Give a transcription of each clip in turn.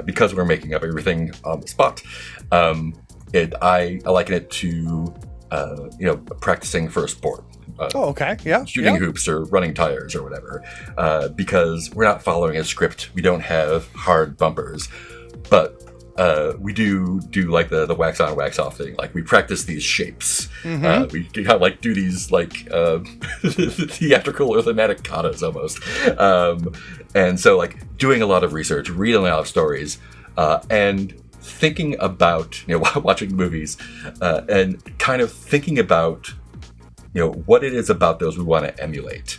because we're making up everything on the spot. I liken it to practicing for a sport. Okay. Yeah. Shooting hoops or running tires or whatever, because we're not following a script. We don't have hard bumpers, but we do like the wax on, wax off thing. Like we practice these shapes. Mm-hmm. We kind of like do these like theatrical or thematic katas almost. And so like doing a lot of research, reading a lot of stories, and thinking about, watching movies, and kind of thinking about, what it is about those we want to emulate.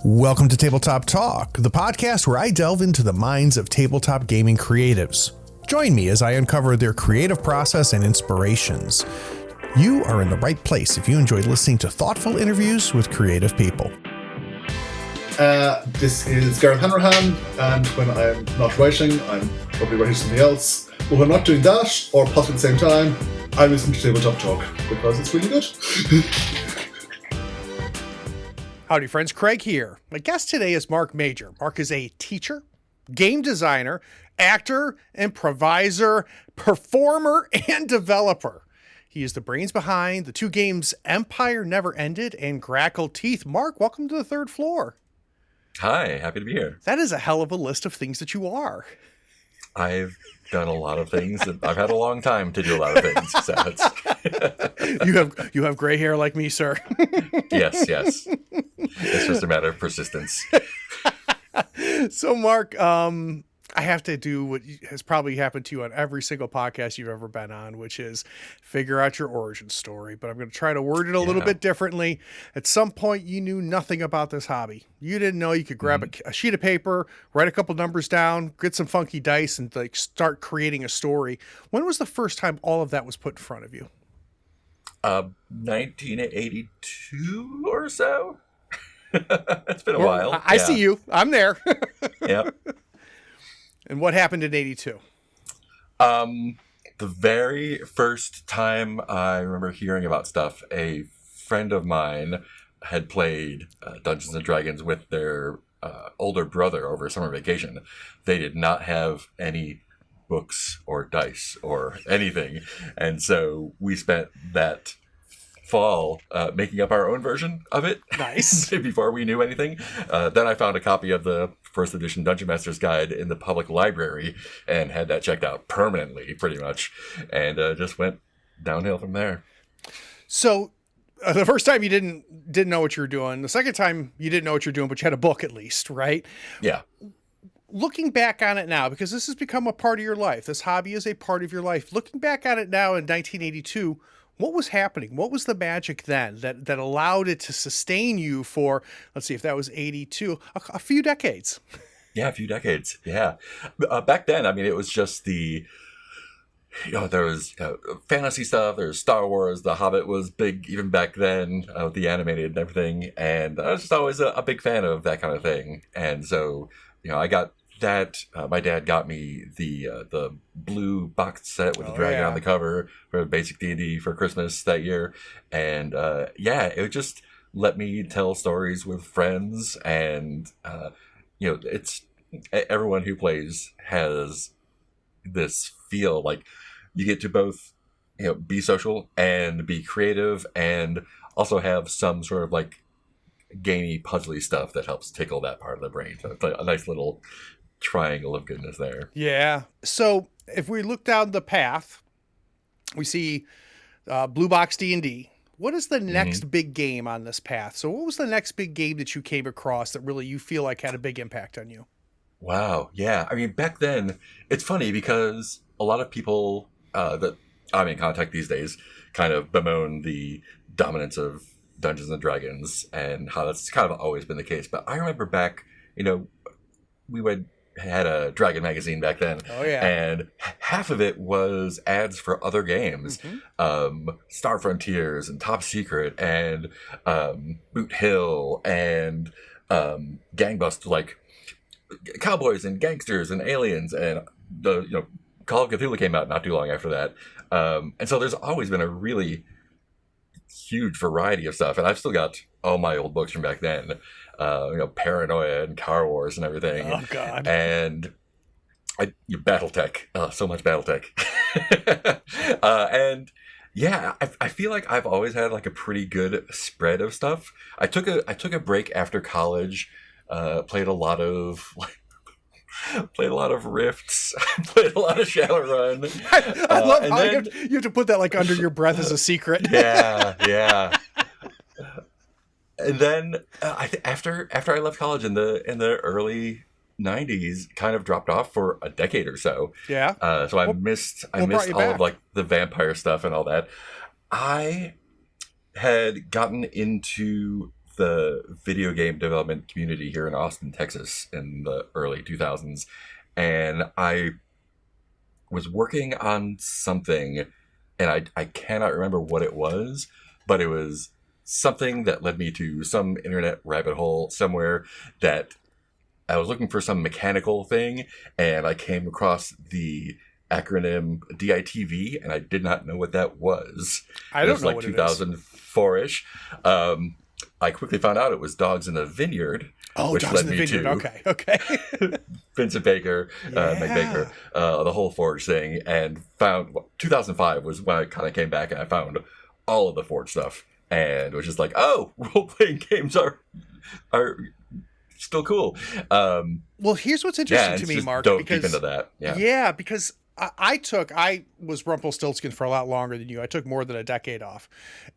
Welcome to Tabletop Talk, the podcast where I delve into the minds of tabletop gaming creatives. Join me as I uncover their creative process and inspirations. You are in the right place if you enjoy listening to thoughtful interviews with creative people. This is Gareth Hanrahan, and when I'm not writing, I'm probably writing something else. But when I'm not doing that, or possibly at the same time, I listen to Tabletop Talk because it's really good. Howdy friends, Craig here. My guest today is Marc Majcher. Marc is a teacher, game designer, actor, improviser, performer, and developer. He is the brains behind the two games Empire Never Ended and Grackle Teeth. Marc, welcome to the third floor. Hi, happy to be here. That is a hell of a list of things that you are. I've done a lot of things. I've had a long time to do a lot of things. So you have gray hair like me, sir. Yes. It's just a matter of persistence. So, Marc, I have to do what has probably happened to you on every single podcast you've ever been on, which is figure out your origin story. But I'm going to try to word it a little bit differently. At some point, you knew nothing about this hobby. You didn't know you could grab a sheet of paper, write a couple numbers down, get some funky dice, and like start creating a story. When was the first time all of that was put in front of you? 1982 or so. It's been a while. I see you. I'm there. Yep. And what happened in 82? The very first time I remember hearing about stuff, a friend of mine had played Dungeons and Dragons with their older brother over summer vacation. They did not have any books or dice or anything. And so we spent that fall making up our own version of it. Nice. Before we knew anything. Then I found a copy of the first edition Dungeon Master's Guide in the public library and had that checked out permanently, pretty much, and just went downhill from there. So the first time you didn't know what you were doing. The second time you didn't know what you're doing, but you had a book at least, right? Yeah. Looking back on it now, because this has become a part of your life, this hobby is a part of your life. Looking back on it now in 1982, what was happening? What was the magic then that allowed it to sustain you for, let's see, if that was 82, a few decades? Yeah, a few decades. Yeah. Back then, I mean, it was just there was fantasy stuff, there was Star Wars, The Hobbit was big even back then, the animated and everything. And I was just always a big fan of that kind of thing. And so, I got that. My dad got me the blue box set with the dragon on the cover for basic D&D for Christmas that year, and it would just let me tell stories with friends, and it's everyone who plays has this feel like you get to both be social and be creative, and also have some sort of like gamey, puzzly stuff that helps tickle that part of the brain. So it's like a nice little triangle of goodness there. Yeah. So if we look down the path, we see Blue Box D&D. What is the next big game on this path? So what was the next big game that you came across that really you feel like had a big impact on you? Wow. Yeah. I mean, back then, it's funny because a lot of people that I'm in contact these days kind of bemoan the dominance of Dungeons and Dragons and how that's kind of always been the case. But I remember back, we had a Dragon magazine back then. Oh, yeah. And half of it was ads for other games. Star Frontiers and Top Secret and Boot Hill and Gangbusters, like cowboys and gangsters and aliens, and the Call of Cthulhu came out not too long after that. And so there's always been a really huge variety of stuff, and I've still got all my old books from back then. Paranoia and Car Wars and everything. Oh God. And BattleTech, so much BattleTech. And yeah, I feel like I've always had like a pretty good spread of stuff. I took a break after college, played a lot of Rifts, played a lot of Shadowrun. I love how you have to put that like under your breath as a secret. Yeah. And then after I left college in the early 90s, kind of dropped off for a decade or so. Yeah. So I missed all back? of like the vampire stuff and all that. I had gotten into the video game development community here in Austin, Texas in the early 2000s. And I was working on something, and I cannot remember what it was, but it was something that led me to some internet rabbit hole somewhere that I was looking for some mechanical thing, and I came across the acronym DITV, and I did not know what that was. I don't know like what it is. 2004-ish. I quickly found out it was Dogs in the Vineyard. Oh, which Dogs led in the me Vineyard. to Okay. Vincent Baker, Mike Baker, the whole Forge thing, and found 2005 was when I kind of came back and I found all of the Forge stuff, and was just like, oh, role-playing games are still cool. Well, here's what's interesting to me, Mark. Dove because deep into that. Yeah, because I was Rumpelstiltskin for a lot longer than you. I took more than a decade off,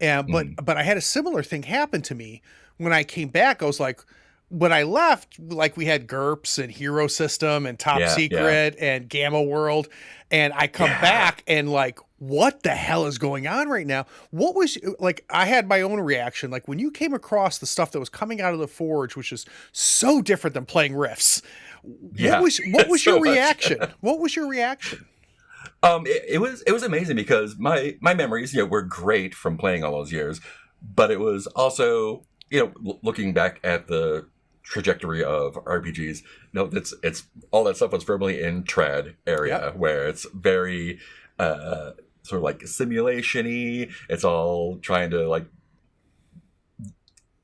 and but I had a similar thing happen to me when I came back. I was like, when I left, like we had GURPS and Hero System and Top Secret and Gamma World, and I come back and like, what the hell is going on right now? What was like? I had my own reaction. Like when you came across the stuff that was coming out of the Forge, which is so different than playing Rifts. Yeah, what was your reaction? What was your reaction? It was amazing because my memories, were great from playing all those years, but it was also, looking back at the trajectory of RPGs, it's all that stuff was firmly in trad area where it's very sort of like simulation-y. It's all trying to like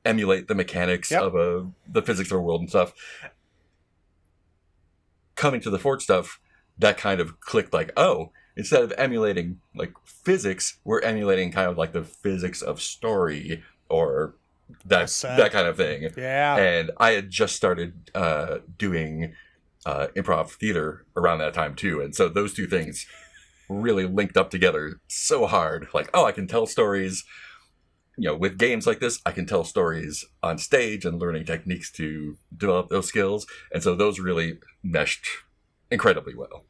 emulate the mechanics of the physics of the world and stuff. Coming to the Forge stuff, that kind of clicked like, oh, instead of emulating like physics, we're emulating kind of like the physics of story or that kind of thing. Yeah. And I had just started doing improv theater around that time too. And so those two things really linked up together so hard. Like, oh, I can tell stories, with games like this, I can tell stories on stage and learning techniques to develop those skills. And so those really meshed incredibly well.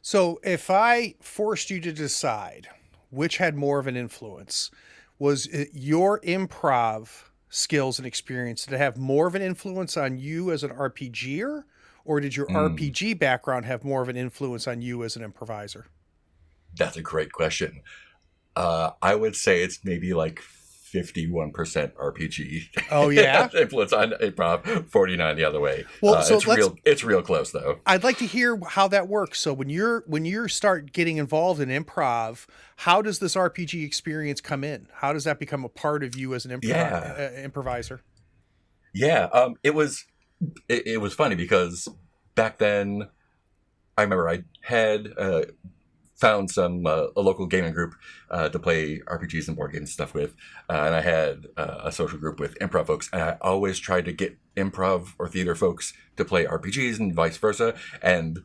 So if I forced you to decide which had more of an influence, was it your improv skills and experience, did it have more of an influence on you as an RPGer, or did your RPG background have more of an influence on you as an improviser? That's a great question. I would say it's maybe like 51% RPG. Oh yeah, influence on improv, 49 the other way. Well, so it's real close though. I'd like to hear how that works. So when you start getting involved in improv, how does this RPG experience come in? How does that become a part of you as an improviser? Yeah, it was funny because back then, I remember I had found a local gaming group to play RPGs and board games and stuff with. And I had a social group with improv folks. And I always tried to get improv or theater folks to play RPGs and vice versa. And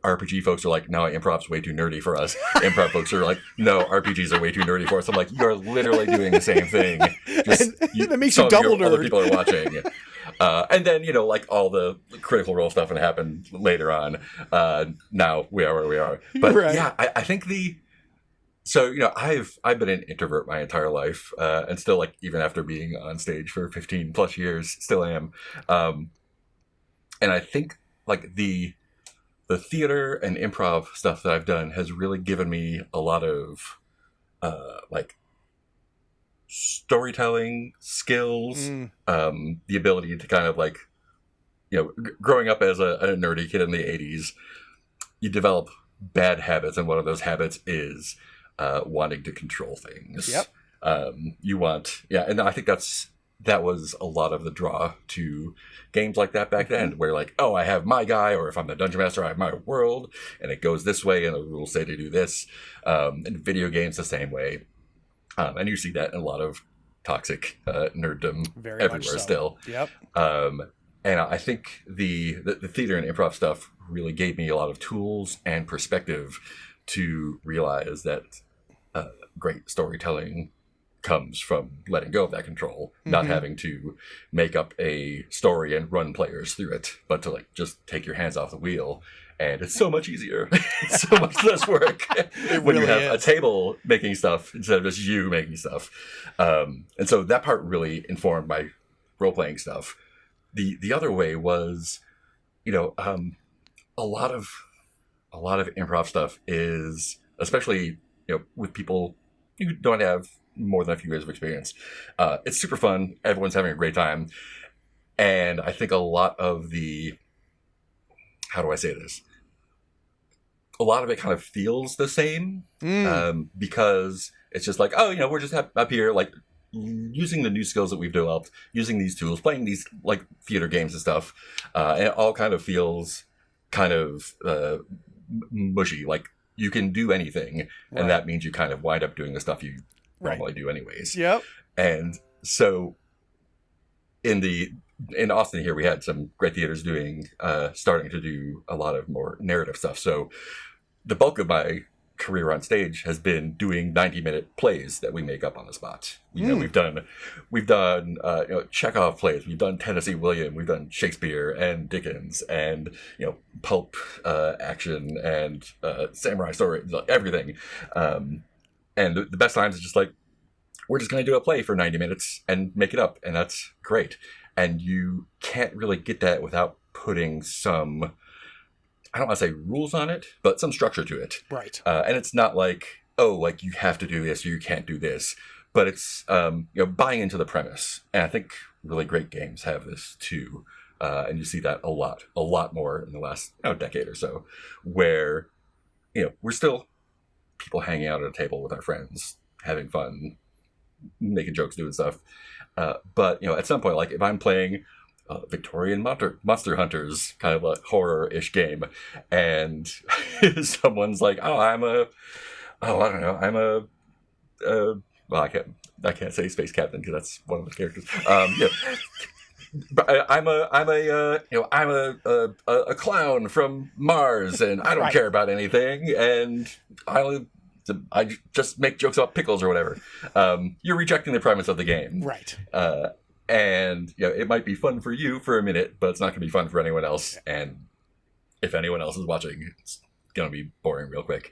RPG folks are like, no, improv's way too nerdy for us. Improv folks are like, no, RPGs are way too nerdy for us. I'm like, you're literally doing the same thing. Just that makes you double nerd. Other people are watching. And then, like all the Critical Role stuff and happened later on. Now we are where we are. But yeah, I think I've been an introvert my entire life, and still, like, even after being on stage for 15 plus years, still am. And I think like the theater and improv stuff that I've done has really given me a lot of like storytelling skills, the ability to kind of like, growing up as a nerdy kid in the 80s, you develop bad habits, and one of those habits is wanting to control things. Yep. And I think that's that was a lot of the draw to games like that back then, where like, oh, I have my guy, or if I'm the dungeon master, I have my world, and it goes this way, and the rules say to do this. And video games the same way. And you see that in a lot of toxic nerddom Very everywhere much so. still. Yep. And I think the theater and improv stuff really gave me a lot of tools and perspective to realize that great storytelling comes from letting go of that control, not having to make up a story and run players through it, but to like just take your hands off the wheel. And it's so much easier. It's so much less work when you really have a table making stuff instead of just you making stuff. And so that part really informed my role-playing stuff. The other way was, a lot of improv stuff is, especially with people who don't have more than a few years of experience. It's super fun. Everyone's having a great time. And I think a lot of how do I say this? A lot of it kind of feels the same because it's just like, oh, we're just up here, like, using the new skills that we've developed, using these tools, playing these, like, theater games and stuff. And it all kind of feels kind of mushy. Like, you can do anything, and that means you kind of wind up doing the stuff you normally do anyways. Yep. And so in Austin here, we had some great theaters starting to do a lot of more narrative stuff. So the bulk of my career on stage has been doing 90-minute plays that we make up on the spot. We've done Chekhov plays, we've done Tennessee William, we've done Shakespeare and Dickens, and pulp action and samurai story, everything. And the best times is just like, we're just going to do a play for 90 minutes and make it up, and that's great. And you can't really get that without putting some, I don't want to say rules on it, but some structure to it. Right. And it's not like, like you have to do this or you can't do this, but it's, buying into the premise. And I think really great games have this too. And you see that a lot more in the last decade or so, where, we're still people hanging out at a table with our friends, having fun, making jokes, doing stuff. But at some point, like if I'm playing Victorian Monster Hunters, kind of a horror-ish game, and someone's like, well, I can't say space captain because that's one of the characters. But I'm a clown from Mars, and I don't care about anything, and I just make jokes about pickles or whatever. You're rejecting the premise of the game. Right. And it might be fun for you for a minute, but it's not going to be fun for anyone else. And if anyone else is watching, it's going to be boring real quick.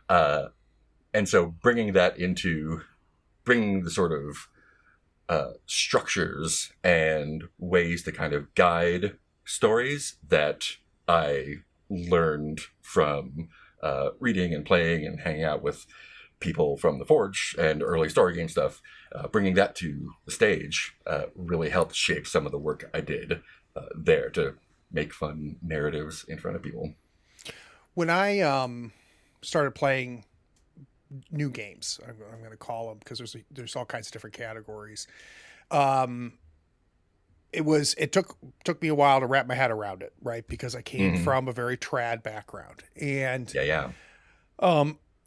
And so bringing the sort of structures and ways to kind of guide stories that I learned from reading and playing and hanging out with people from the Forge and early story game stuff, bringing that to the stage really helped shape some of the work I did there to make fun narratives in front of people. When I started playing new games, I'm going to call them because there's all kinds of different categories. It took me a while to wrap my head around it, right? Because I came from a very trad background, and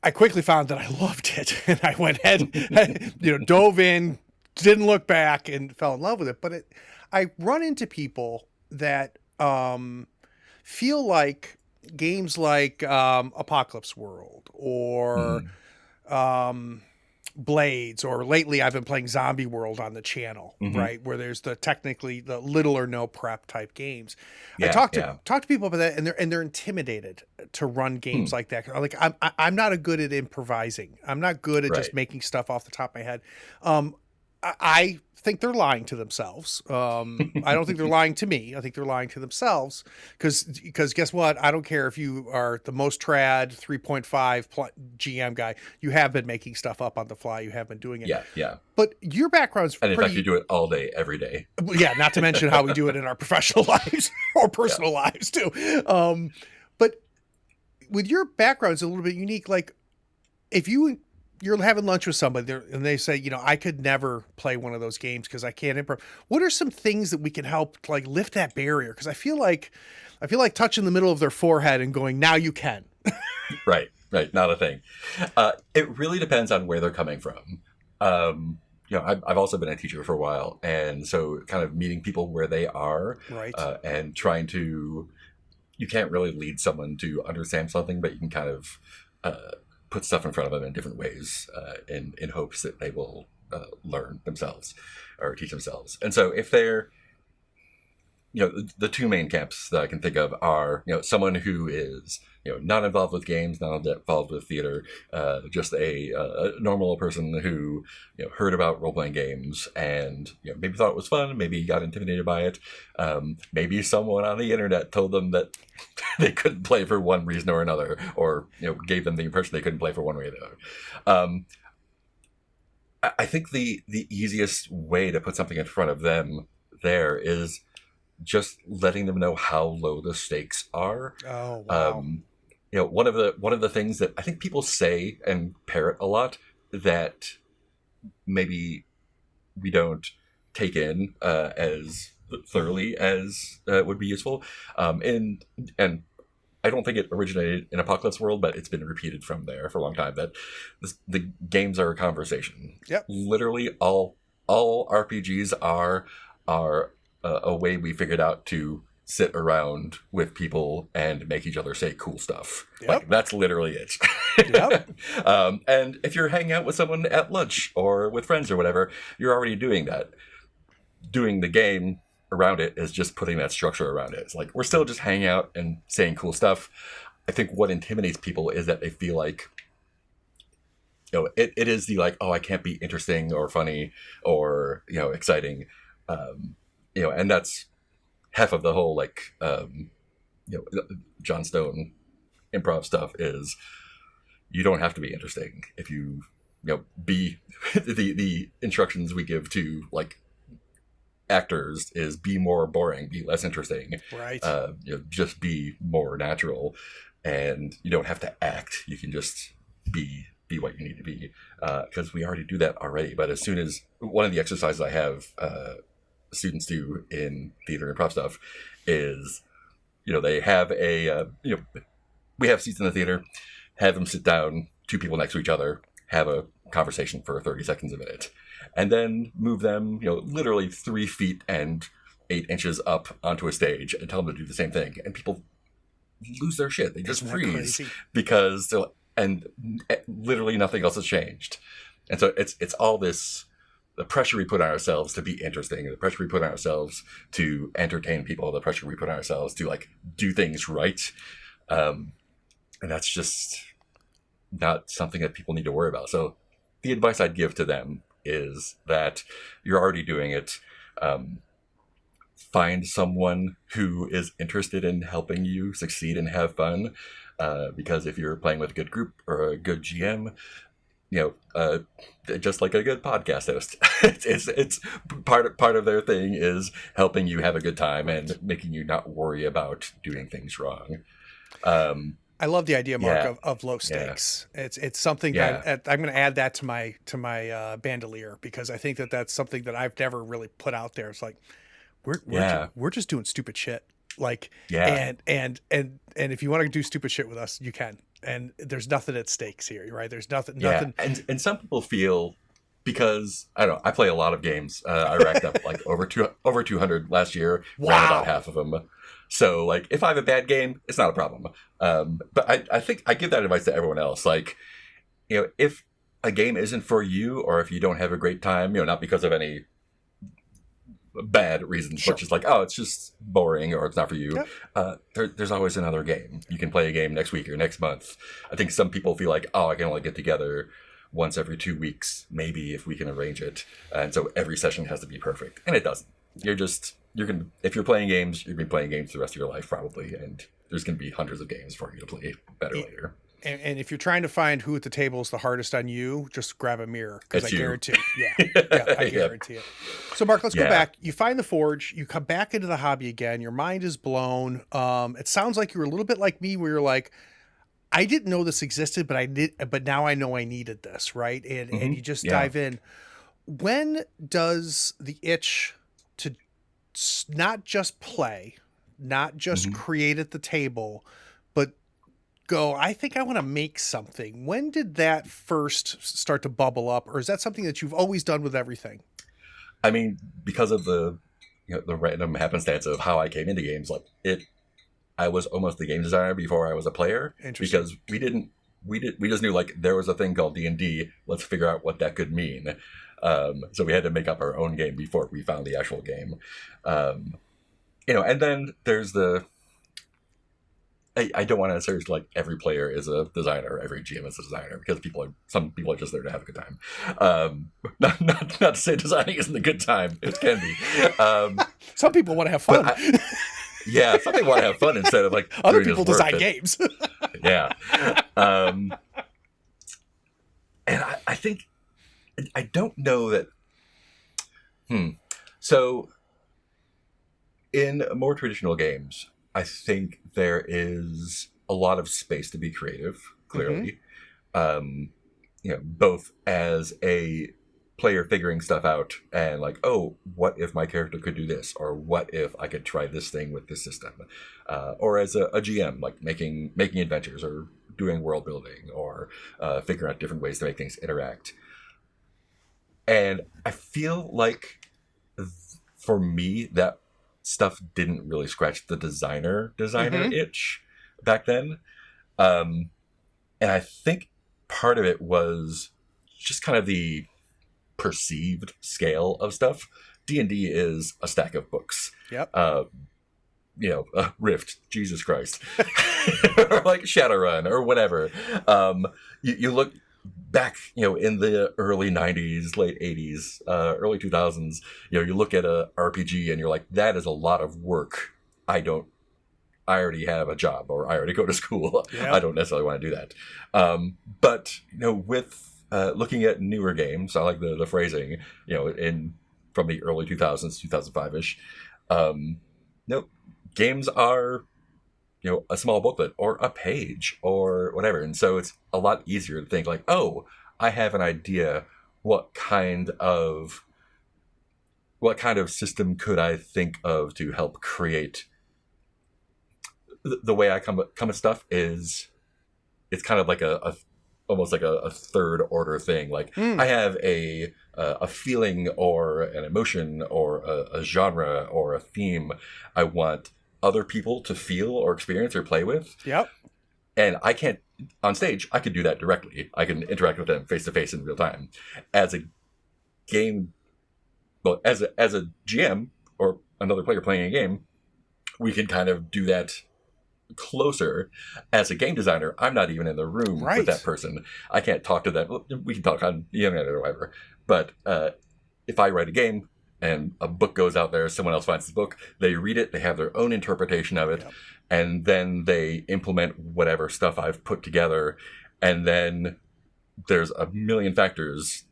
I quickly found that I loved it, and I went ahead, dove in, didn't look back, and fell in love with it. But I run into people that feel like games like Apocalypse World or Blades, or lately I've been playing Zombie World on the channel, right, where there's technically the little or no prep type games. I talk to people about that, and they're intimidated to run games like that. Like I'm not good at improvising. I'm not good at just making stuff off the top of my head. I think they're lying to themselves. I don't think they're lying to me. I think they're lying to themselves because guess what? I don't care if you are the most trad 3.5 GM guy. You have been making stuff up on the fly. You have been doing it. Yeah. But your background's and in fact, you do it all day, every day. Yeah, not to mention how we do it in our professional lives or personal lives too. But with your background, it's a little bit unique. Like if you you're having lunch with somebody there and they say, I could never play one of those games because I can't improv. What are some things that we can help like lift that barrier? Because I feel like touching the middle of their forehead and going, now you can. Right. Not a thing. It really depends on where they're coming from. I've also been a teacher for a while, and so kind of meeting people where they are, Right. And trying to, you can't really lead someone to understand something, but you can kind of put stuff in front of them in different ways, in hopes that they will learn themselves or teach themselves. And so if they're, the two main camps that I can think of are, someone who is, not involved with games, not involved with theater, just a normal person who, heard about role-playing games and, maybe thought it was fun, maybe got intimidated by it. Maybe someone on the internet told them that they couldn't play for one reason or another, or, gave them the impression they couldn't play for one way or the other. I think the easiest way to put something in front of them there is just letting them know how low the stakes are. Oh, wow. One of the things that I think people say and parrot a lot that maybe we don't take in as thoroughly as would be useful. And I don't think it originated in Apocalypse World, but it's been repeated from there for a long time, that the games are a conversation. Yep. Literally all RPGs are a way we figured out to sit around with people and make each other say cool stuff. Yep. Like, that's literally it. Yep. And if you're hanging out with someone at lunch or with friends or whatever, you're already doing that. Doing the game around it is just putting that structure around it. It's like, we're still just hanging out and saying cool stuff. I think what intimidates people is that they feel like, it is the like, oh, I can't be interesting or funny or, exciting. And that's half of the whole, like, John Stone improv stuff is you don't have to be interesting. If you, be the instructions we give to, like, actors is be more boring, be less interesting. Right. Just be more natural, and you don't have to act. You can just be what you need to be, because we already do that already. But as soon as one of the exercises I have students do in theater and improv stuff is, they have we have seats in the theater, have them sit down, two people next to each other, have a conversation for 30 seconds a minute, and then move them, literally 3 feet and 8 inches up onto a stage and tell them to do the same thing. And people lose their shit. They just freeze because literally nothing else has changed. And so it's all this, the pressure we put on ourselves to be interesting, the pressure we put on ourselves to entertain people, the pressure we put on ourselves to, like, do things right. And that's just not something that people need to worry about. So the advice I'd give to them is that you're already doing it. Find someone who is interested in helping you succeed and have fun. Because if you're playing with a good group or a good GM, just like a good podcast host, it's part of their thing is helping you have a good time and making you not worry about doing things wrong. I love the idea, Mark, of low stakes. Yeah. It's something that I'm going to add that to my bandolier, because I think that's something that I've never really put out there. It's like we're just doing stupid shit. Like, and if you want to do stupid shit with us, you can. And there's nothing at stakes here, right? There's nothing. And some people feel, because I don't know, I play a lot of games. I racked up like over 200 last year. Wow. Ran about half of them. So, like, if I have a bad game, it's not a problem. But I think I give that advice to everyone else. Like, if a game isn't for you, or if you don't have a great time, not because of any bad reasons, but just like, oh, it's just boring, or it's not for you. Yep. There's always another game. You can play a game next week or next month. I think some people feel like, oh, I can only get together once every 2 weeks, maybe, if we can arrange it. And so every session has to be perfect. And it doesn't. If you're playing games, you're going to be playing games the rest of your life, probably. And there's going to be hundreds of games for you to play better later. And if you're trying to find who at the table is the hardest on you, just grab a mirror, because I guarantee. I guarantee it. So, Mark, let's go back. You find the forge. You come back into the hobby again. Your mind is blown. It sounds like you were a little bit like me, where you're like, I didn't know this existed, but I did. But now I know I needed this, right? And you just dive in. When does the itch to not just play, not just create at the table, but go, I think I want to make something. When did that first start to bubble up, or is that something that you've always done with everything? I mean, because of the the random happenstance of how I came into games, I was almost the game designer before I was a player, because we just knew like there was a thing called D&D. Let's figure out what that could mean. So we had to make up our own game before we found the actual game. And then there's I don't want to assert like every player is a designer, every GM is a designer, because some people are just there to have a good time. Not to say designing isn't a good time. It can be. Some people want to have fun. Some people want to have fun instead of like other people design games. Yeah. And I think I don't know that. So in more traditional games, I think there is a lot of space to be creative, clearly. Both as a player figuring stuff out and like, oh, what if my character could do this? Or what if I could try this thing with this system? Or as a GM, like making adventures or doing world building or figuring out different ways to make things interact. And I feel like for me, that stuff didn't really scratch the designer itch back then. And I think part of it was just kind of the perceived scale of stuff. D&D is a stack of books. Yep. Rift, Jesus Christ. Or like Shadowrun or whatever. You look back, in the early 90s, late 80s, early 2000s, you look at a RPG and you're like, that is a lot of work. I already have a job, or I already go to school. Yep. I don't necessarily want to do that. But with looking at newer games, I like the phrasing, from the early 2000s, 2005-ish, games are, a small booklet or a page or whatever. And so it's a lot easier to think like, oh, I have an idea. What kind of system could I think of to help create? The way I come at stuff is, it's kind of like almost like a third order thing. Like I have a feeling or an emotion or a genre or a theme I want other people to feel or experience or play with. Yep. And I can't, on stage, I can do that directly. I can interact with them face to face in real time. As a game, well, as a GM or another player playing a game, we can kind of do that closer. As a game designer, I'm not even in the room with that person. I can't talk to them. We can talk on the internet or whatever. But if I write a game and a book goes out there, someone else finds the book, they read it, they have their own interpretation of it, and then they implement whatever stuff I've put together. And then there's a million factors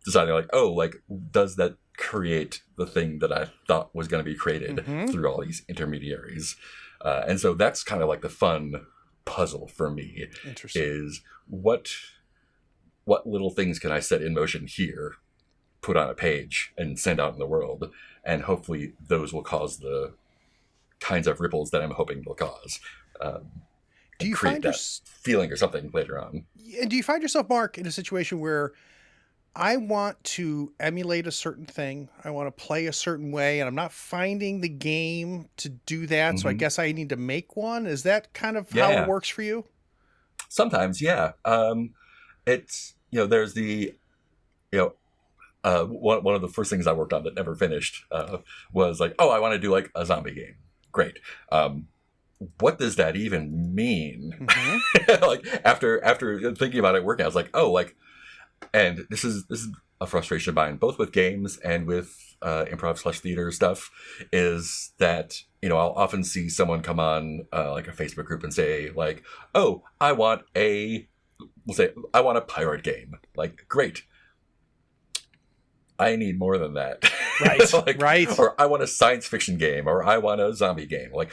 deciding like, oh, like, does that create the thing that I thought was going to be created through all these intermediaries? And so that's kind of like the fun puzzle for me. Interesting. Is what little things can I set in motion here, put on a page, and send out in the world, and hopefully those will cause the kinds of ripples that I'm hoping they'll cause. Do you create find that feeling or something later on? And do you find yourself, Mark, in a situation where I want to emulate a certain thing, I want to play a certain way, and I'm not finding the game to do that, so I guess I need to make one? Is that kind of how it works for you? Sometimes, yeah. It's, there's the, one of the first things I worked on that never finished was like, oh, I want to do like a zombie game. Great. What does that even mean? Like after thinking about it, working, I was like, oh, like, and this is a frustration of mine, both with games and with improv/theater stuff, is that, I'll often see someone come on like a Facebook group and say like, oh, I want a pirate game. Like, great. I need more than that. Right. Right. Or I want a science fiction game, or I want a zombie game. Like,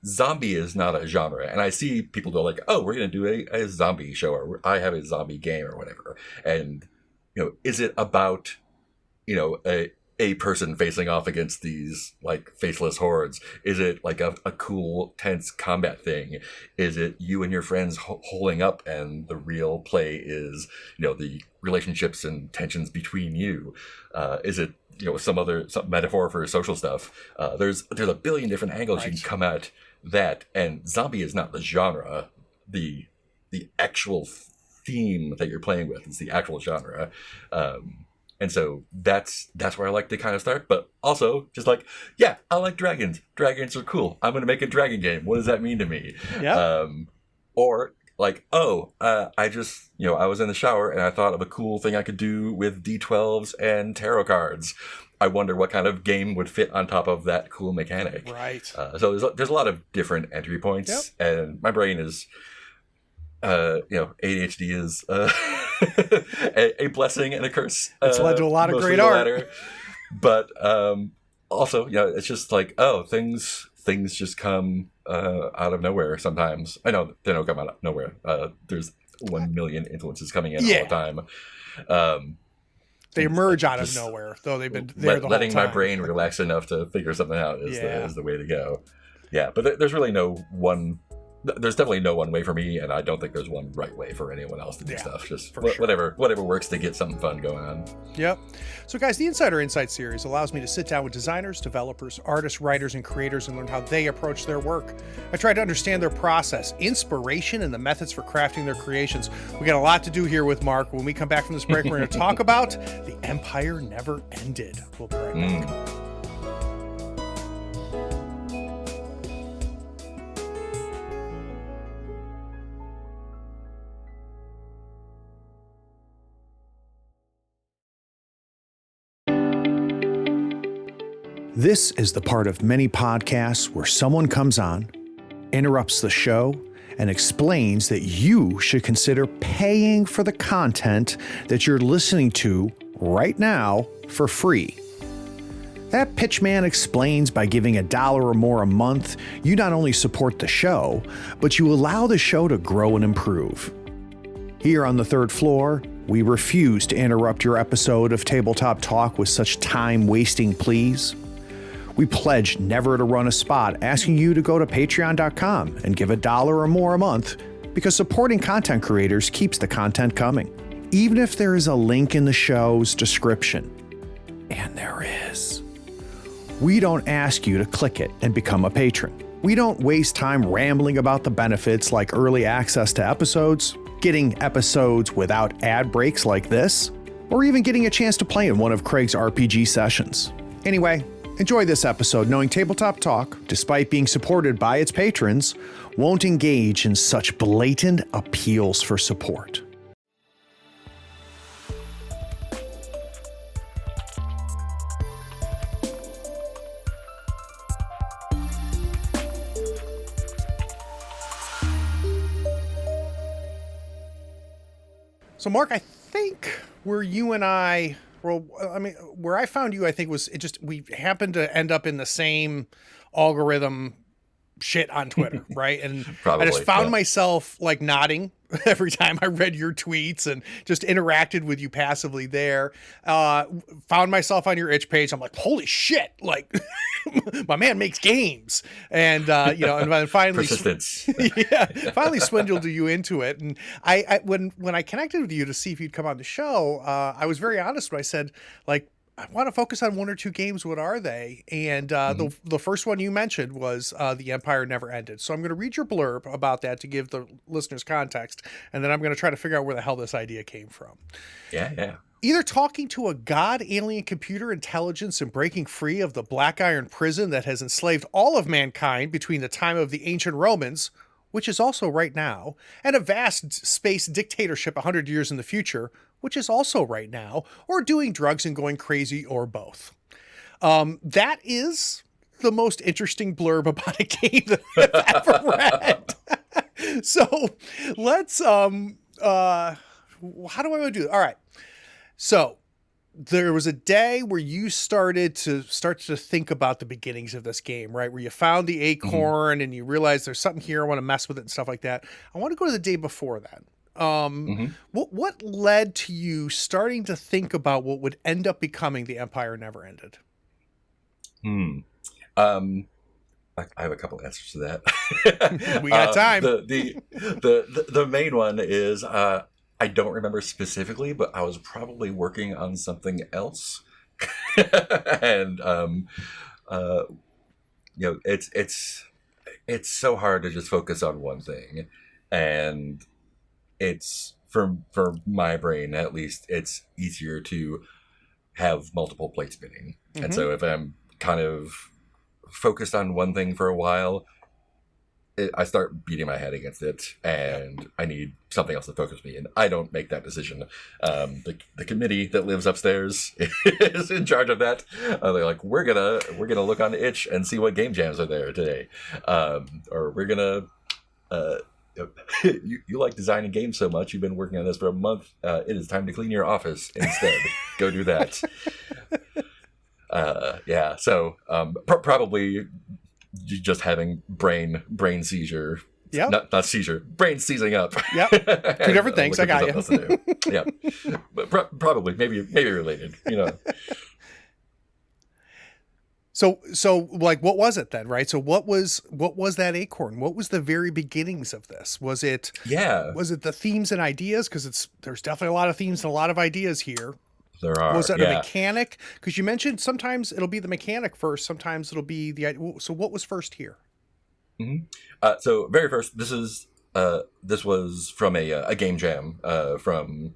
zombie is not a genre. And I see people go like, oh, we're going to do a zombie show, or I have a zombie game or whatever. And, is it about, a person facing off against these like faceless hordes? Is it like a cool, tense combat thing? Is it you and your friends holding up and the real play is, the relationships and tensions between you? Is it, some metaphor for social stuff? There's a billion different angles you can come at that, and zombie is not the genre. The actual theme that you're playing with is the actual genre. And so that's where I like to kind of start. But also, just like, yeah, I like dragons. Dragons are cool. I'm going to make a dragon game. What does that mean to me? Yeah. Or like, I just, I was in the shower and I thought of a cool thing I could do with D12s and tarot cards. I wonder what kind of game would fit on top of that cool mechanic. Right. So there's a lot of different entry points. Yep. And my brain is, ADHD is a blessing and a curse. It's led to a lot of great art. But also, it's just like, things just come out of nowhere sometimes. I know they don't come out of nowhere. There's 1 million influences coming in all the time. They emerge out of nowhere, though they've been there the whole time. Letting my brain relax enough to figure something out is the way to go. Yeah, but there's really there's definitely no one way for me, and I don't think there's one right way for anyone else to do stuff. Just whatever works to get something fun going on. Yep. So guys, the Insider Insight series allows me to sit down with designers, developers, artists, writers, and creators and learn how they approach their work. I try to understand their process, inspiration, and the methods for crafting their creations. We got a lot to do here with Mark. When we come back from this break, we're going to talk about The Empire Never Ended. We'll be right back. This is the part of many podcasts where someone comes on, interrupts the show, and explains that you should consider paying for the content that you're listening to right now for free. That pitchman explains by giving $1 or more a month, you not only support the show, but you allow the show to grow and improve. Here on the third floor, we refuse to interrupt your episode of Tabletop Talk with such time-wasting pleas. We pledge never to run a spot asking you to go to patreon.com and give $1 or more a month, because supporting content creators keeps the content coming, even if there is a link in the show's description. And there is. We don't ask you to click it and become a patron. We don't waste time rambling about the benefits like early access to episodes, getting episodes without ad breaks like this, or even getting a chance to play in one of Craig's RPG sessions. Anyway, enjoy this episode knowing Tabletop Talk, despite being supported by its patrons, won't engage in such blatant appeals for support. So Mark, I think where you and I, where I found you, I think we happened to end up in the same algorithm shit on Twitter, right? And Probably, I just found myself like nodding every time I read your tweets and just interacted with you passively there. Found myself on your itch page. I'm like, holy shit, like my man makes games. And, and then finally, persistence. Finally swindled you into it. And when I connected with you to see if you'd come on the show, I was very honest when I said, like, I want to focus on 1 or 2 games. What are they? And the first one you mentioned was The Empire Never Ended. So I'm going to read your blurb about that to give the listeners context. And then I'm going to try to figure out where the hell this idea came from. Yeah. Either talking to a god alien computer intelligence and breaking free of the black iron prison that has enslaved all of mankind between the time of the ancient Romans, which is also right now, and a vast space dictatorship 100 years in the future, which is also right now, or doing drugs and going crazy, or both. That is the most interesting blurb about a game that I've ever read. So let's, how do I want to do it? All right. So there was a day where you started to think about the beginnings of this game, right? Where you found the acorn and you realized there's something here. I want to mess with it and stuff like that. I want to go to the day before that. What led to you starting to think about what would end up becoming The Empire Never Ended? I have a couple answers to that. We got time. The main one is I don't remember specifically, but I was probably working on something else, and it's so hard to just focus on one thing, and it's for my brain at least, it's easier to have multiple plates spinning, and so if I'm kind of focused on one thing for a while, I start beating my head against it, and I need something else to focus me. And I don't make that decision. The committee that lives upstairs is in charge of that. They're like, we're gonna look on itch and see what game jams are there today, or we're gonna. You like designing games so much, you've been working on this for a month. It is time to clean your office instead. Go do that. So probably just having brain seizure. Yeah. Not seizure. Brain seizing up. Yep. Two different things. I got you. Yeah. But probably maybe related. So like, what was it then, right? So what was that acorn? What was the very beginnings of this? Was it the themes and ideas? Because there's definitely a lot of themes and a lot of ideas here. There are. Was it a mechanic? Because you mentioned sometimes it'll be the mechanic first, sometimes it'll be the idea. So what was first here? So very first, this was from a game jam from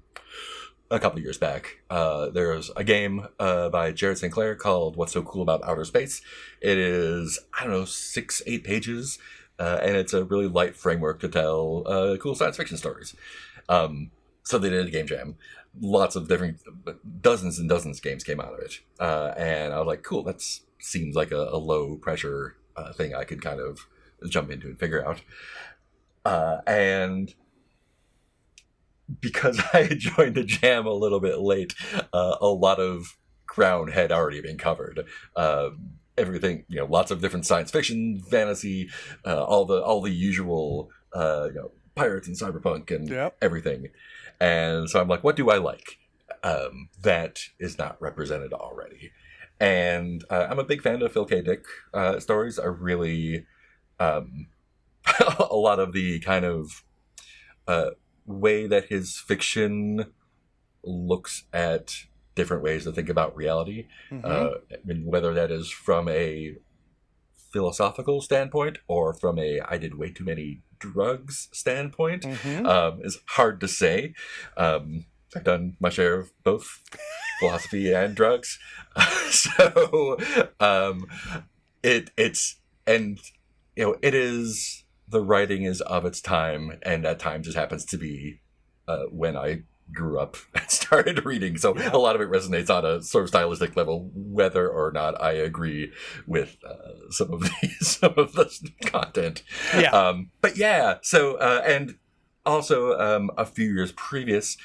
a couple of years back. There's a game by Jared Sinclair called "What's So Cool About Outer Space." It is 6-8 pages, and it's a really light framework to tell cool science fiction stories. So they did a game jam. Lots of different, dozens and dozens of games came out of it. And I was like, cool, that seems like a low pressure thing I could kind of jump into and figure out. And because I had joined the jam a little bit late, a lot of ground had already been covered. Everything, lots of different science fiction, fantasy, all the usual, pirates and cyberpunk and everything. And so I'm like, what do I like that is not represented already? And I'm a big fan of Phil K. Dick stories. I really, a lot of the kind of way that his fiction looks at different ways to think about reality, whether that is from a philosophical standpoint or from I did way too many drugs standpoint, is hard to say. I've done my share of both philosophy and drugs. It is, the writing is of its time, and at times it happens to be when I grew up and started reading, so a lot of it resonates on a sort of stylistic level, whether or not I agree with some of the content. And also a few years previous,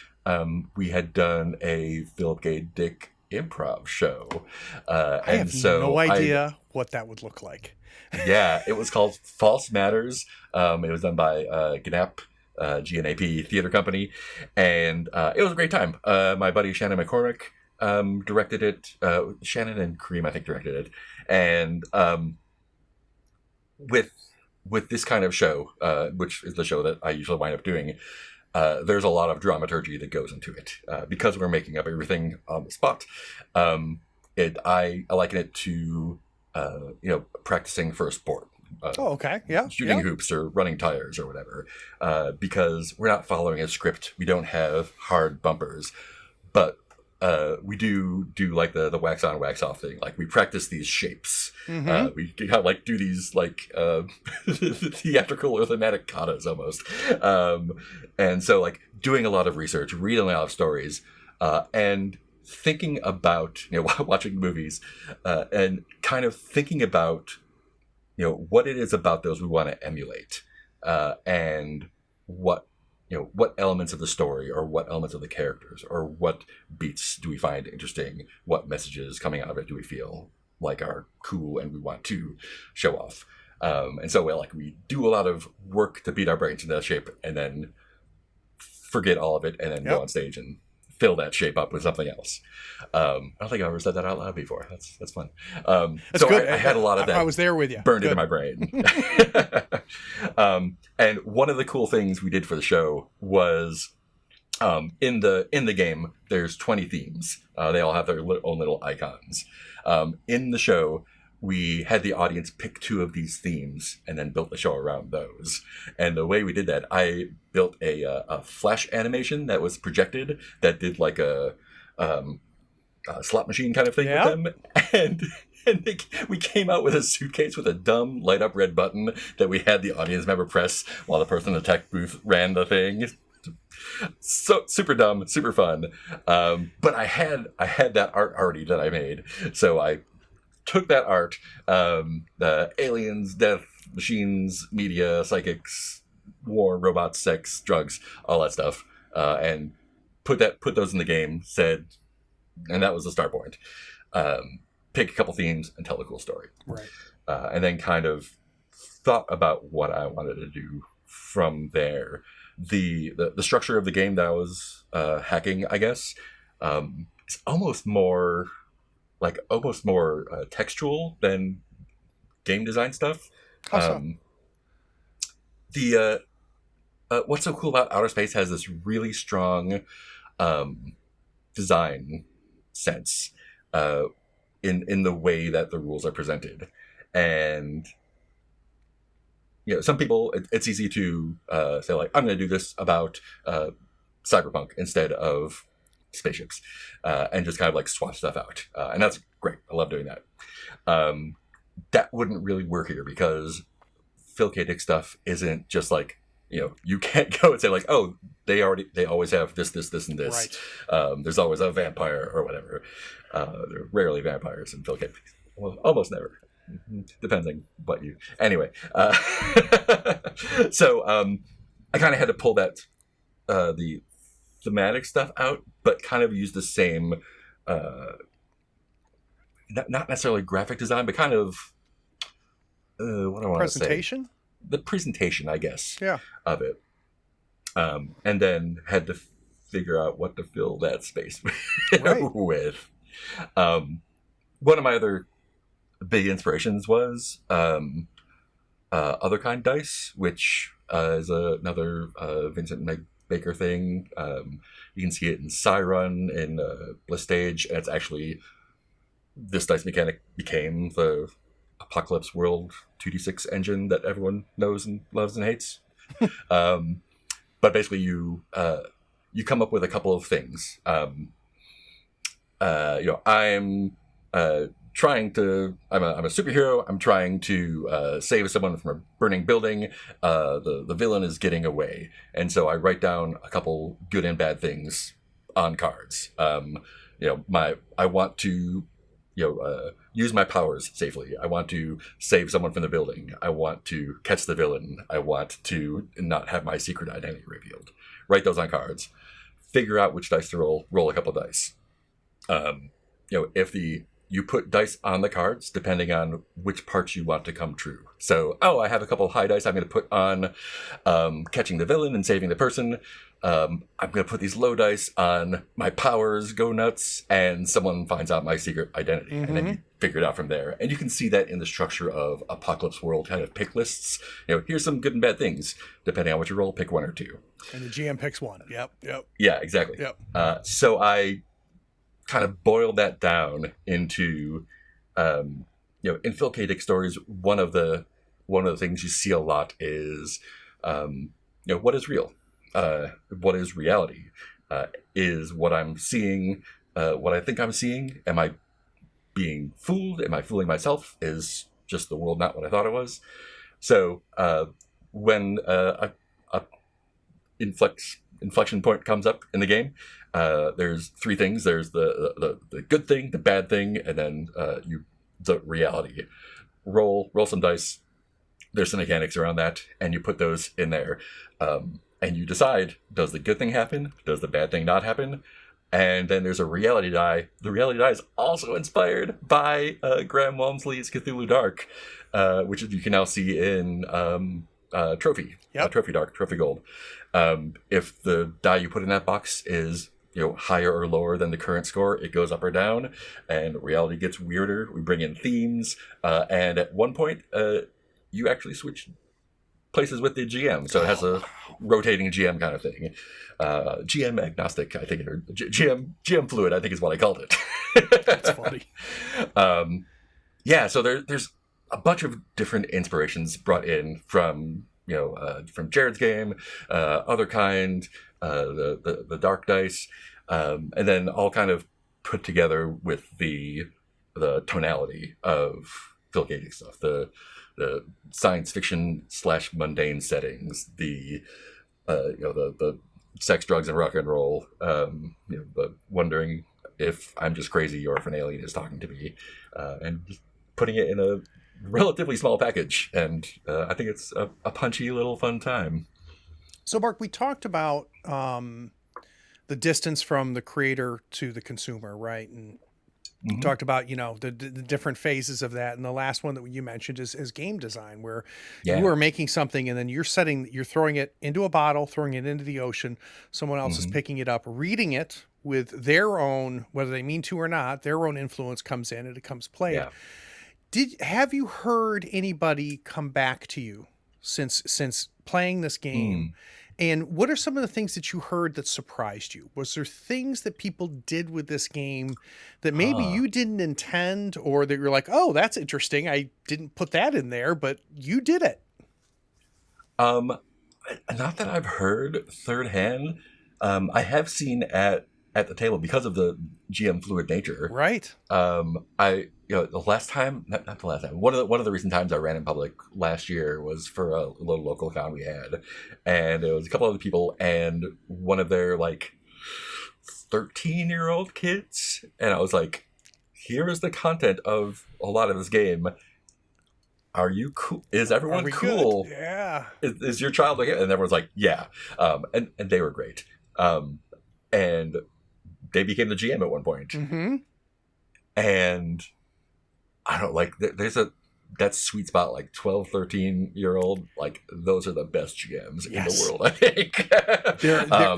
we had done a Philip K. Dick improv show. I have no idea what that would look like. It was called False Matters. It was done by GNAP. GNAP Theater Company, and it was a great time. My buddy Shannon McCormick directed it. Shannon and Kareem, I think, directed it. And with this kind of show, which is the show that I usually wind up doing, there's a lot of dramaturgy that goes into it because we're making up everything on the spot. I liken it to practicing for a sport. Shooting hoops or running tires or whatever, because we're not following a script. We don't have hard bumpers, but we do like the wax on, wax off thing. Like, we practice these shapes. We kind of like do these like theatrical or thematic katas almost. And so like doing a lot of research, reading a lot of stories, and thinking about, watching movies, and kind of thinking about, what it is about those we want to emulate, and what what elements of the story or what elements of the characters or what beats do we find interesting? What messages coming out of it do we feel like are cool and we want to show off? And so we do a lot of work to beat our brains into that shape and then forget all of it and then go on stage and fill that shape up with something else. I don't think I've ever said that out loud before. That's fun. That's good. I had a lot of that. I was there with you. Burned into my brain. And one of the cool things we did for the show was in the game, there's 20 themes. They all have their own little icons. In the show, we had the audience pick 2 of these themes and then built the show around those. And the way we did that, I built a flash animation that was projected that did like a slot machine kind of thing with them. And we came out with a suitcase with a dumb light up red button that we had the audience member press while the person in the tech booth ran the thing. So super dumb, super fun. But I had that art already that I made. So I took that art, the aliens, death, machines, media, psychics, war, robots, sex, drugs, all that stuff, and put those in the game. And that was the start point. Pick a couple themes and tell a cool story. Right. And then kind of thought about what I wanted to do from there. The structure of the game that I was hacking, I guess, is almost more textual than game design stuff. Awesome. What's so cool about Outer Space has this really strong design sense in the way that the rules are presented. And some people, it's easy to say like, I'm going to do this about cyberpunk instead of spaceships, and just kind of like swap stuff out. And that's great. I love doing that. That wouldn't really work here because Phil K. Dick stuff isn't just like, you can't go and say like, oh, they always have this, and this. Right. There's always a vampire or whatever. There are rarely vampires in Phil K. Dick. Well, almost never. Depending what you... Anyway. So I kind of had to pull that, the thematic stuff out, but kind of use the same, not necessarily graphic design, but kind of, what do I want to say? Presentation? The presentation, I guess, Yeah. of it. And then had to figure out what to fill that space with. One of my other big inspirations was Other Kind Dice, which is another Vincent Baker thing. You can see it in Cyrun, in Bliss Stage, and it's actually, this dice mechanic became the Apocalypse World 2d6 engine that everyone knows and loves and hates. But basically you come up with a couple of things. I'm a superhero. I'm trying to save someone from a burning building. The villain is getting away, and so I write down a couple good and bad things on cards. I want to use my powers safely. I want to save someone from the building. I want to catch the villain. I want to not have my secret identity revealed. Write those on cards. Figure out which dice to roll. Roll a couple dice. You put dice on the cards depending on which parts you want to come true. So, I have a couple of high dice I'm going to put on catching the villain and saving the person. I'm going to put these low dice on my powers go nuts and someone finds out my secret identity. Mm-hmm. And then you figure it out from there. And you can see that in the structure of Apocalypse World kind of pick lists. Here's some good and bad things. Depending on what you roll, pick one or two. And the GM picks one. Yep. Yeah, exactly. Yep. So I kind of boiled that down into, in Phil K. Dick stories, one of the things you see a lot is, what is real? What is reality? Is what I'm seeing what I think I'm seeing? Am I being fooled? Am I fooling myself? Is just the world not what I thought it was? So when a inflection point comes up in the game, there's three things. There's the good thing, the bad thing, and then the reality. Roll some dice. There's some mechanics around that, and you put those in there. and you decide, does the good thing happen? Does the bad thing not happen? And then there's a reality die. The reality die is also inspired by Graham Walmsley's Cthulhu Dark, which you can now see in Trophy. Trophy Dark, Trophy Gold. If the die you put in that box is higher or lower than the current score, it goes up or down, and reality gets weirder. We bring in themes, and at one point, you actually switch places with the GM, so it has a rotating GM kind of thing. GM agnostic, I think, or GM fluid, I think is what I called it. That's funny. So there's a bunch of different inspirations brought in from Jared's game, Other Kind, the Dark Dice, and then all kind of put together with the tonality of Phil Gating stuff, the science fiction / mundane settings, the sex, drugs, and rock and roll, the wondering if I'm just crazy or if an alien is talking to me, and just putting it in a relatively small package. And I think it's a punchy little fun time. So, Mark, we talked about the distance from the creator to the consumer, right? And talked about, the different phases of that. And the last one that you mentioned is game design, where you are making something and then you're throwing it into a bottle, throwing it into the ocean. Someone else is picking it up, reading it with their own, whether they mean to or not, their own influence comes in and it comes played. Yeah. Have you heard anybody come back to you since playing this game? And what are some of the things that you heard that surprised you? Was there things that people did with this game that maybe you didn't intend, or that you're like, oh, that's interesting, I didn't put that in there, but you did it? Not that I've heard third hand. I have seen at the table, because of the GM fluid nature. Right. The last time, not the last time, one of the recent times I ran in public last year was for a little local con we had, and it was a couple other people and one of their 13-year-old kids, and I was like, here is the content of a lot of this game. Are you cool? Is everyone cool? Good? Yeah. Is your child like it? And everyone's like, yeah. And they were great. And they became the GM at one point. And I don't there's that sweet spot, 12, 13-year-old, those are the best GMs in the world, I think.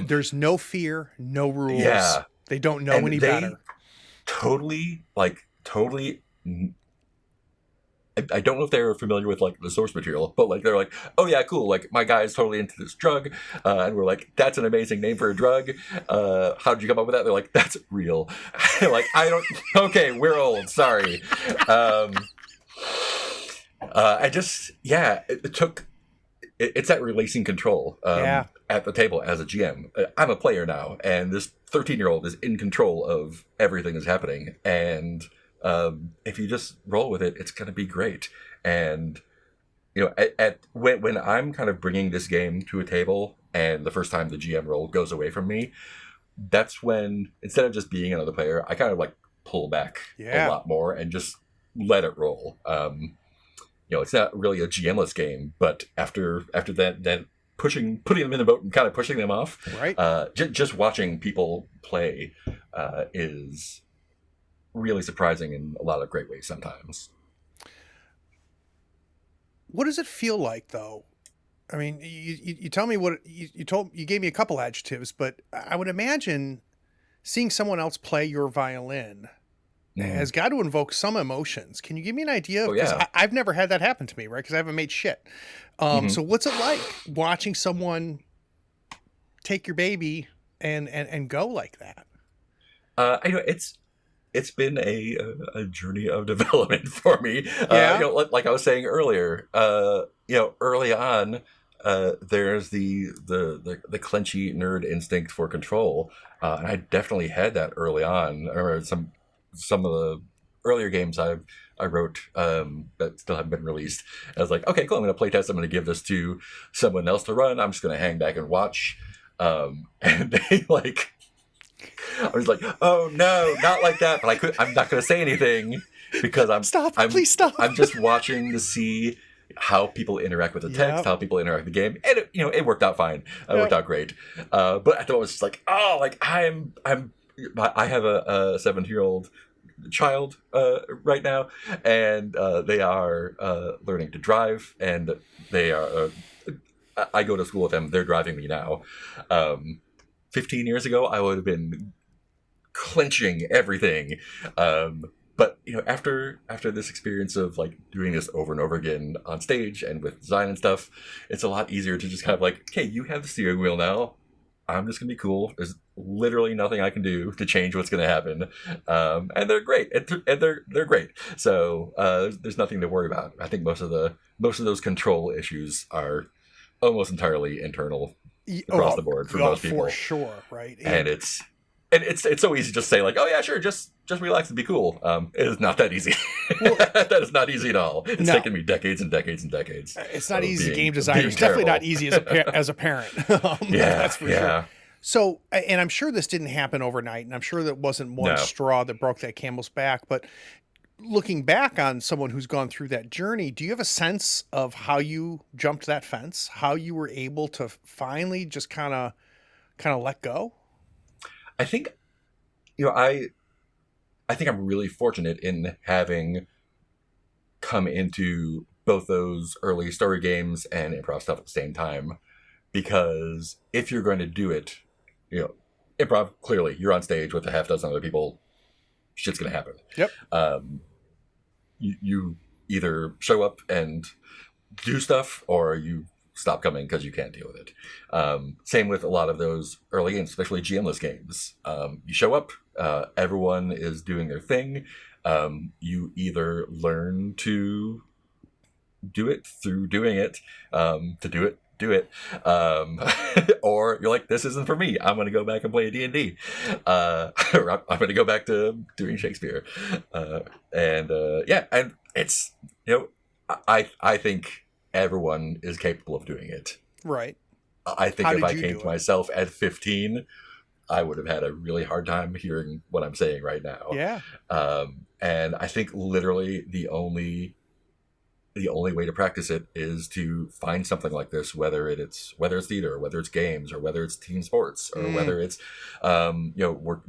There's no fear, no rules. Yeah. They don't know any better. Totally, I don't know if they're familiar with the source material, but they're like, oh yeah, cool. My guy's totally into this drug, and we're like, that's an amazing name for a drug. How did you come up with that? They're like, that's real. I don't. Okay, we're old. Sorry. It took. It's that releasing control. At the table as a GM. I'm a player now, and this 13-year-old is in control of everything that's happening, and. If you just roll with it, it's going to be great. And, when I'm kind of bringing this game to a table and the first time the GM role goes away from me, that's when, instead of just being another player, I kind of pull back a lot more and just let it roll. It's not really a GM-less game, but after that putting them in the boat and kind of pushing them off, right? Just watching people play is really surprising in a lot of great ways sometimes. What does it feel like, though? I mean, you tell me what you gave me a couple adjectives, but I would imagine seeing someone else play your violin has got to invoke some emotions. Can you give me an idea? Because I've never had that happen to me, right? Because I haven't made shit. So what's it like watching someone take your baby and go like that? I know it's been a journey of development for me. Like I was saying earlier, early on, there's the clenchy nerd instinct for control, and I definitely had that early on. I remember some of the earlier games I wrote that still haven't been released. I was like, okay, cool, I'm going to playtest. I'm going to give this to someone else to run. I'm just going to hang back and watch. And they I was like, oh no, not like that. But I'm not going to say anything because Please stop. I'm just watching to see, how people interact with the text, Yep. how people interact with the game, and it worked out fine. It worked Yep. out great. But I thought it was just like, oh, like I have a 17-year-old child right now, and they are learning to drive, and they are. I go to school with them. They're driving me now. 15 years ago, I would have been clenching everything. But after this experience of like doing this over and over again on stage and with design and stuff, it's a lot easier to just kind of like, okay, you have the steering wheel now. I'm just gonna be cool. There's literally nothing I can do to change what's gonna happen, and they're great. And they're great. So there's nothing to worry about. I think most of those control issues are almost entirely internal across the board for most people. For sure, right? And it's so easy to just say like, oh yeah, sure, just relax and be cool. It is not that easy. Well, that is not easy at all. It's no. taken me decades and decades and decades. It's not easy, being- game designer. being It's definitely terrible. not easy as a parent. Yeah, That's for yeah. sure. So, and I'm sure this didn't happen overnight, and I'm sure that wasn't one No. straw that broke that camel's back. But looking back on someone who's gone through that journey, do you have a sense of how you jumped that fence? How you were able to finally just kind of let go? I think, I think I'm really fortunate in having come into both those early story games and improv stuff at the same time, because if you're going to do it, improv, clearly you're on stage with a half dozen other people, shit's going to happen. Yep. You either show up and do stuff, or you stop coming because you can't deal with it. Same with a lot of those early games, especially GM-less games. You show up, everyone is doing their thing. You either learn to do it through doing it, do it. Or you're like, this isn't for me. I'm going to go back and play D&D. Or I'm going to go back to doing Shakespeare. And it's, I think everyone is capable of doing it. Right. I think How if did I you came do to it? myself at 15, I would have had a really hard time hearing what I'm saying right now. Yeah. And I think literally the only way to practice it is to find something like this, whether it's theater, whether it's games, or whether it's team sports, or whether it's we're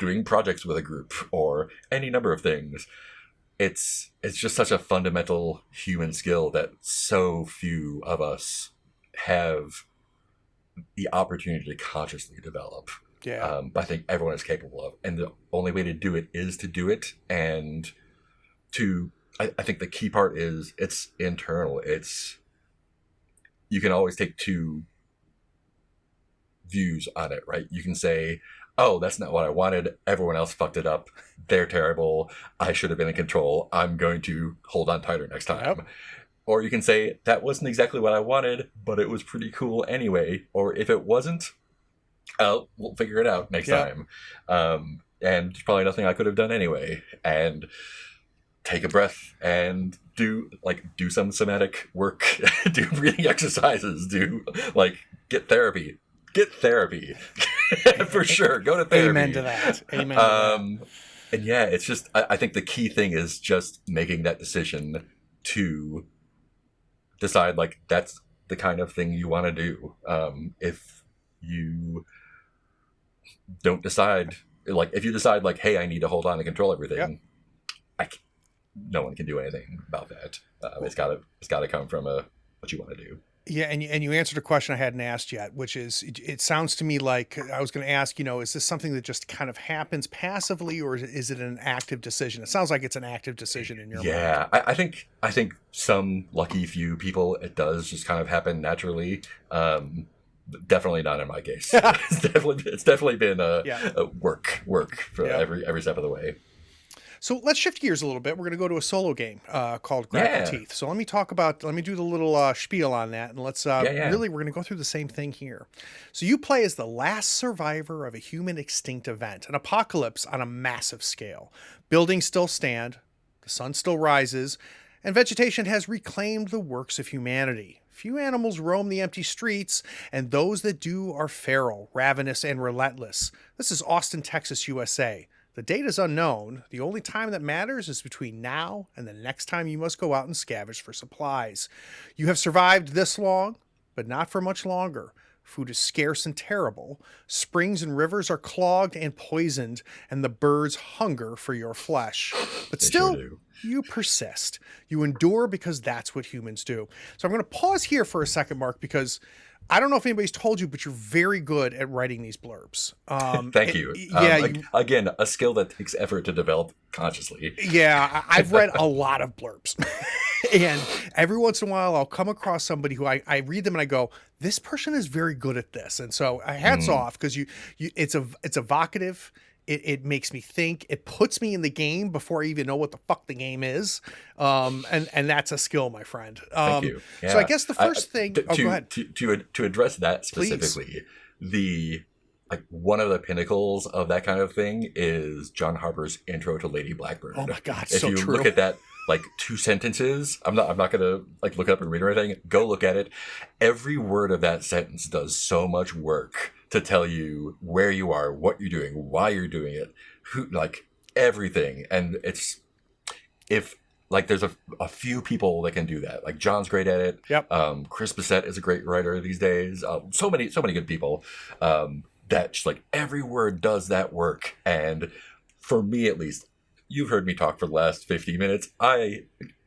doing projects with a group, or any number of things. It's just such a fundamental human skill that so few of us have the opportunity to consciously develop. Yeah. But I think everyone is capable of, and the only way to do it is to do it, and I think the key part is it's internal. You can always take two views on it, right? You can say, oh, that's not what I wanted. Everyone else fucked it up. They're terrible. I should have been in control. I'm going to hold on tighter next time. Yep. Or you can say, that wasn't exactly what I wanted, but it was pretty cool anyway. Or if it wasn't, we'll figure it out next time. And there's probably nothing I could have done anyway. And take a breath and do some somatic work, do breathing exercises, get therapy. For sure. Go to therapy. Amen to that. Amen to that. And yeah, it's just, I think the key thing is just making that decision to decide that's the kind of thing you want to do. If you don't decide, if you decide hey, I need to hold on and control everything, no one can do anything about that. It's got to come from what you want to do. Yeah, and you answered a question I hadn't asked yet, which is, it sounds to me like I was going to ask, is this something that just kind of happens passively, or is it an active decision? It sounds like it's an active decision in your mind. Yeah, I think some lucky few people, it does just kind of happen naturally. Definitely not in my case. It's definitely been a work for every step of the way. So let's shift gears a little bit. We're going to go to a solo game called Grackle Teeth. So let me do the little spiel on that, and let's really, we're going to go through the same thing here. So you play as the last survivor of a human extinct event, an apocalypse on a massive scale. Buildings still stand, the sun still rises, and vegetation has reclaimed the works of humanity. Few animals roam the empty streets, and those that do are feral, ravenous, and relentless. This is Austin, Texas, USA. The date is unknown. The only time that matters is between now and the next time you must go out and scavenge for supplies. You have survived this long, but not for much longer. Food is scarce and terrible. Springs and rivers are clogged and poisoned, and the birds hunger for your flesh. But They still, sure do. you persist. You endure because that's what humans do. So I'm going to pause here for a second, Mark, because I don't know if anybody's told you, but you're very good at writing these blurbs. Thank you. Yeah. Again, a skill that takes effort to develop consciously. Yeah, I've read a lot of blurbs. And every once in a while, I'll come across somebody who I read them and I go, this person is very good at this. And so hats off, because it's evocative. It makes me think. It puts me in the game before I even know what the fuck the game is. And that's a skill, my friend. Thank you. So I guess the first thing. Go ahead. To address that specifically, one of the pinnacles of that kind of thing is John Harper's intro to Lady Blackbird. Oh my God, if so you true. look at that, 2 sentences, I'm not gonna look it up and read or anything. Go look at it. Every word of that sentence does so much work to tell you where you are, what you're doing, why you're doing it, everything. And it's there's a few people that can do that. John's great at it. Yep. Chris Bissett is a great writer these days. So many good people. That just every word does that work. And for me, at least, you've heard me talk for the last 50 minutes. I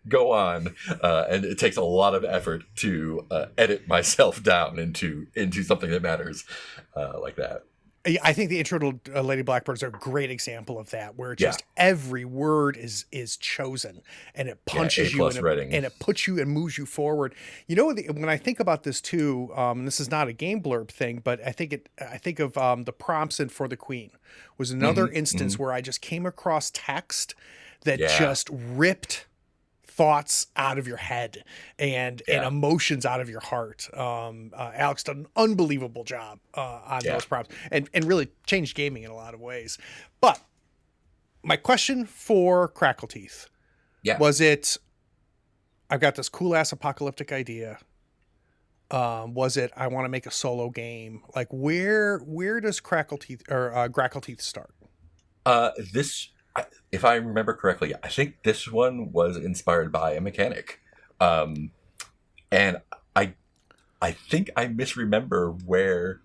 go on, and it takes a lot of effort to edit myself down into something that matters like that. I think the intro to Lady Blackbird is a great example of that, where just every word is chosen, and it punches you, and it puts you and moves you forward. You know, when I think about this too, and this is not a game blurb thing, but I think of the prompts in For the Queen was another instance where I just came across text that just ripped thoughts out of your head and emotions out of your heart. Alex done an unbelievable job on those prompts and really changed gaming in a lot of ways. But my question for Grackle Teeth was it, I've got this cool ass apocalyptic idea. Was it, I want to make a solo game? Where does Grackle Teeth start? If I remember correctly, I think this one was inspired by a mechanic. And I think I misremember where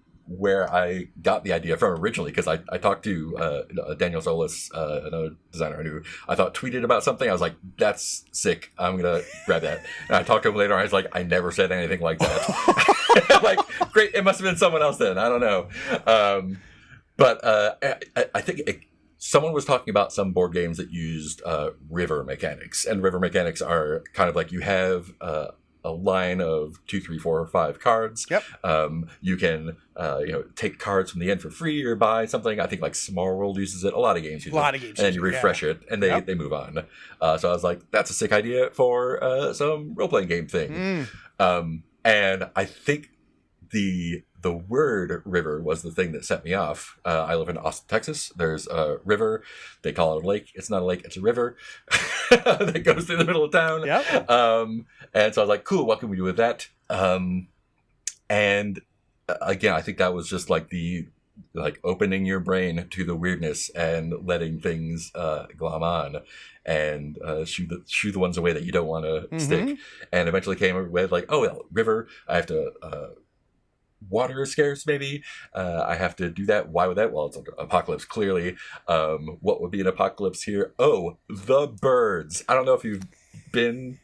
I got the idea from originally, because I talked to Daniel Solis, another designer who I thought tweeted about something. I was like, that's sick. I'm going to grab that. And I talked to him later. I was like, I never said anything like that. Great. It must have been someone else then. I don't know. But I think someone was talking about some board games that used river mechanics, and river mechanics are kind of you have a line of 2, 3, 4, or 5 cards. Yep. You can take cards from the end for free or buy something. I think Small World uses it. A lot of games use it. And then you refresh it, and they move on. So I was like, that's a sick idea for some role playing game thing. And I think the word river was the thing that set me off. I live in Austin, Texas. There's a river. They call it a lake. It's not a lake. It's a river that goes through the middle of town. Yep. And so I was like, cool, what can we do with that? And again, I think that was just the opening your brain to the weirdness and letting things glom on and shoo the ones away that you don't want to stick. And eventually came with river. I have to... water is scarce, maybe. I have to do that. Why would that? Well, it's an apocalypse, clearly. What would be an apocalypse here? Oh, the birds. I don't know if you've been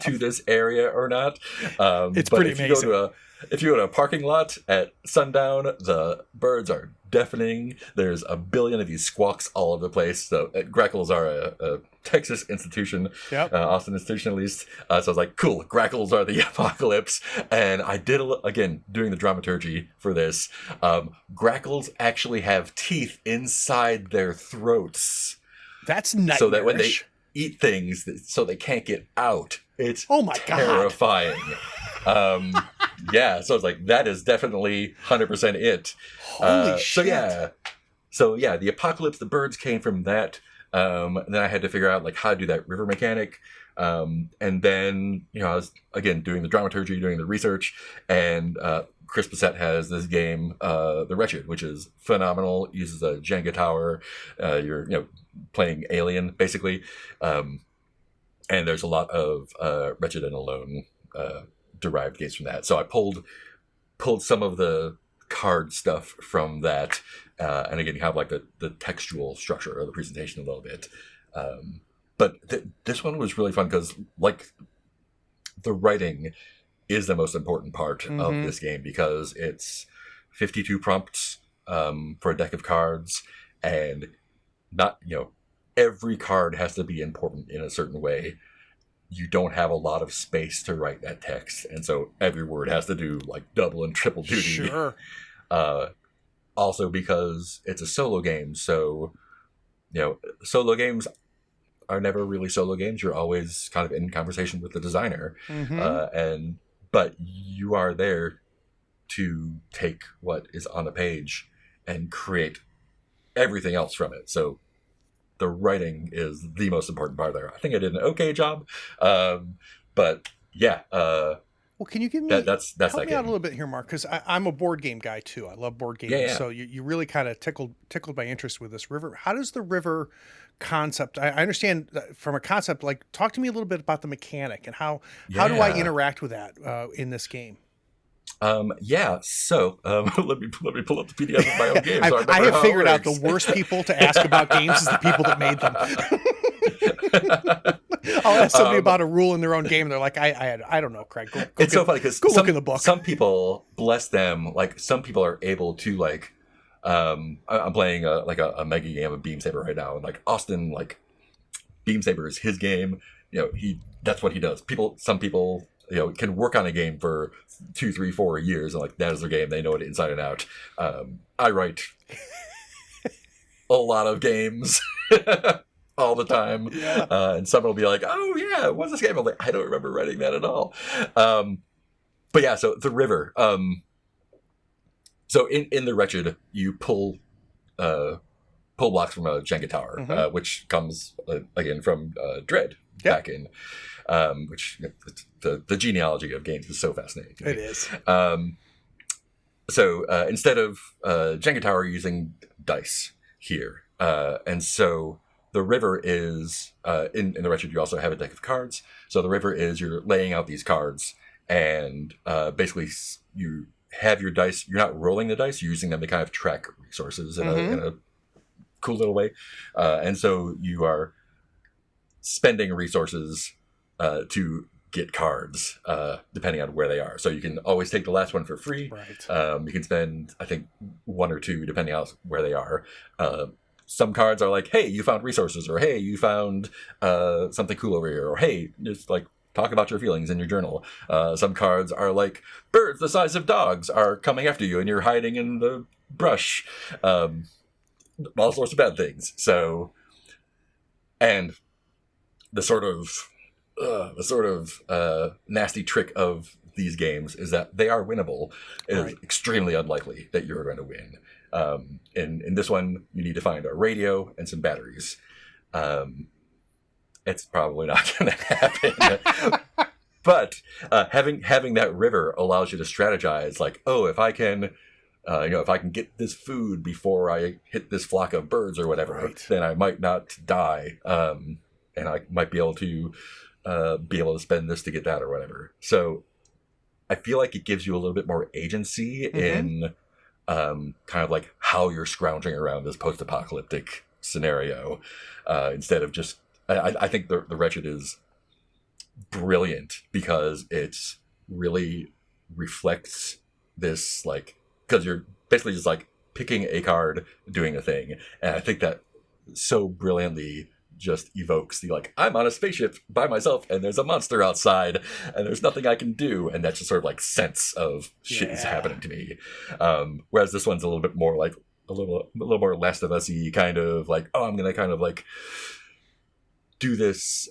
to this area or not. It's pretty amazing. If you go to a parking lot at sundown, the birds are deafening. There's a billion of these squawks all over the place. So Grackles are a Texas institution, Austin institution at least. So I was like, cool, Grackles are the apocalypse. And I did, again, doing the dramaturgy for this. Grackles actually have teeth inside their throats. That's nightmarish. So that when they eat things, so they can't get out. It's terrifying. So it's that is definitely 100% it. Holy shit. So the apocalypse, the birds came from that. And then I had to figure out how to do that river mechanic. And then, I was, again, doing the dramaturgy, doing the research, and Chris Bissett has this game, The Wretched, which is phenomenal. It uses a Jenga tower. You're, playing Alien, basically. And there's a lot of Wretched and Alone derived games from that. So I pulled some of the card stuff from that, and again, you have like the textual structure of the presentation a little bit. But this one was really fun because, like, the writing is the most important part of this game, because it's 52 prompts for a deck of cards, and not, every card has to be important in a certain way. You don't have a lot of space to write that text, and so every word has to do like double and triple duty. Sure. Also, because it's a solo game, so solo games are never really solo games. You're always kind of in conversation with the designer, but you are there to take what is on the page and create everything else from it. So the writing is the most important part there. I think I did an okay job, but yeah. Well, can you give me that's help that me out a game. little bit here, Mark? Because I'm a board game guy too. I love board games. Yeah. So you really kind of tickled my interest with this river. How does the river concept? I understand from a concept. Like, talk to me a little bit about the mechanic and how do I interact with that in this game? So let me pull up the PDF of my own game. So I have figured out the works. worst people to ask about games is the people that made them. I'll ask somebody about a rule in their own game, and they're like, I don't know, Craig. Go It's so funny because look in the book. Some people, bless them, like some people are able to like. I'm playing a mega game of Beam Saber right now, and like Austin, like Beam Saber is his game. That's what he does. Some people can work on a game for 2, 3, 4 years, and like that is their game. They know it inside and out. I write a lot of games all the time, and someone will be like, "Oh yeah, what's this game?" I'm like, "I don't remember writing that at all." But yeah, so the river. So in the Wretched, you pull blocks from a Jenga tower, which comes again from Dread back in. Which the genealogy of games is so fascinating. It is. So instead of Jenga tower, you're using dice here, and so the river is in the Wretched. You also have a deck of cards. So the river is you're laying out these cards, and basically you have your dice. You're not rolling the dice. You're using them to kind of track resources in a cool little way, and so you are spending resources to get cards, depending on where they are. So you can always take the last one for free. Right. You can spend, I think, 1 or 2, depending on where they are. Some cards are like, hey, you found resources, or hey, you found something cool over here, or hey, just like talk about your feelings in your journal. Some cards are like, birds the size of dogs are coming after you, and you're hiding in the brush. All sorts of bad things. So, and the sort of nasty trick of these games is that they are winnable. It is extremely unlikely that you're going to win. In this one, you need to find a radio and some batteries. It's probably not going to happen. But having that river allows you to strategize. Like, oh, if I can get this food before I hit this flock of birds or whatever, then I might not die. And I might be able to spend this to get that or whatever. So I feel like it gives you a little bit more agency in kind of like how you're scrounging around this post-apocalyptic scenario, instead of just. I think the Wretched is brilliant because it's really reflects this, like, because you're basically just like picking a card, doing a thing, and I think that so brilliantly just evokes the, like, I'm on a spaceship by myself and there's a monster outside and there's nothing I can do, and that's just sort of like sense of shit is happening to me. Whereas this one's a little bit more like a little more Last of Us-y, kind of like, oh, I'm gonna kind of like do this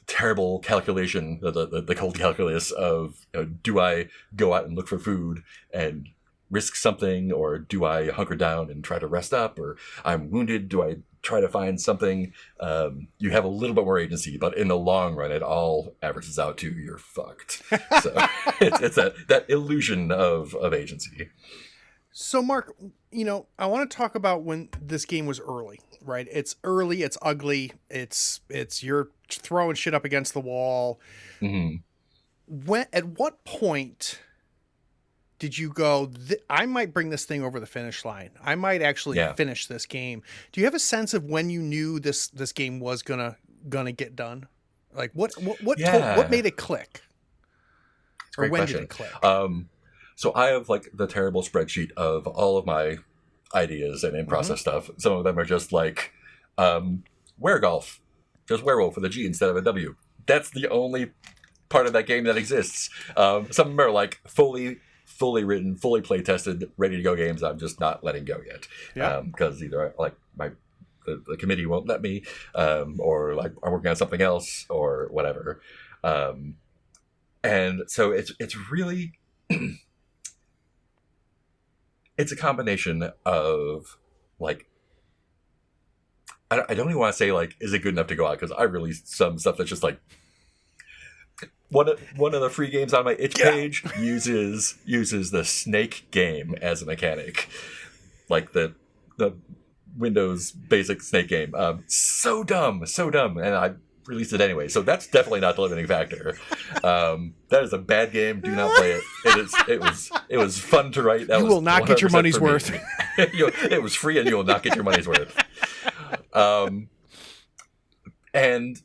terrible calculation, the cold calculus of, do I go out and look for food and risk something, or do I hunker down and try to rest up, or I'm wounded, do I try to find something, you have a little bit more agency, but in the long run, it all averages out to you're fucked. So it's that illusion of agency. So, Mark, I want to talk about when this game was early, right? It's early, it's ugly, it's you're throwing shit up against the wall. Mm-hmm. At what point did you go, I might bring this thing over the finish line? I might actually finish this game. Do you have a sense of when you knew this game was gonna get done? Like what made it click? Or when did it click? So I have like the terrible spreadsheet of all of my ideas and in-process stuff. Some of them are just like werewolf, just werewolf with a G instead of a W. That's the only part of that game that exists. Some of them are like fully written, fully play tested, ready to go games. I'm just not letting go yet because either like the committee won't let me, or like I'm working on something else or whatever. And so it's really. It's a combination of like I don't even want to say like is it good enough to go out, because I released some stuff that's just like one of the free games on my itch page uses the snake game as a mechanic, like the Windows basic snake game. So dumb, and I released it anyway. So that's definitely not the limiting factor. That is a bad game. Do not play it. It was fun to write. You will not get your money's worth. It was free, and you will not get your money's worth. And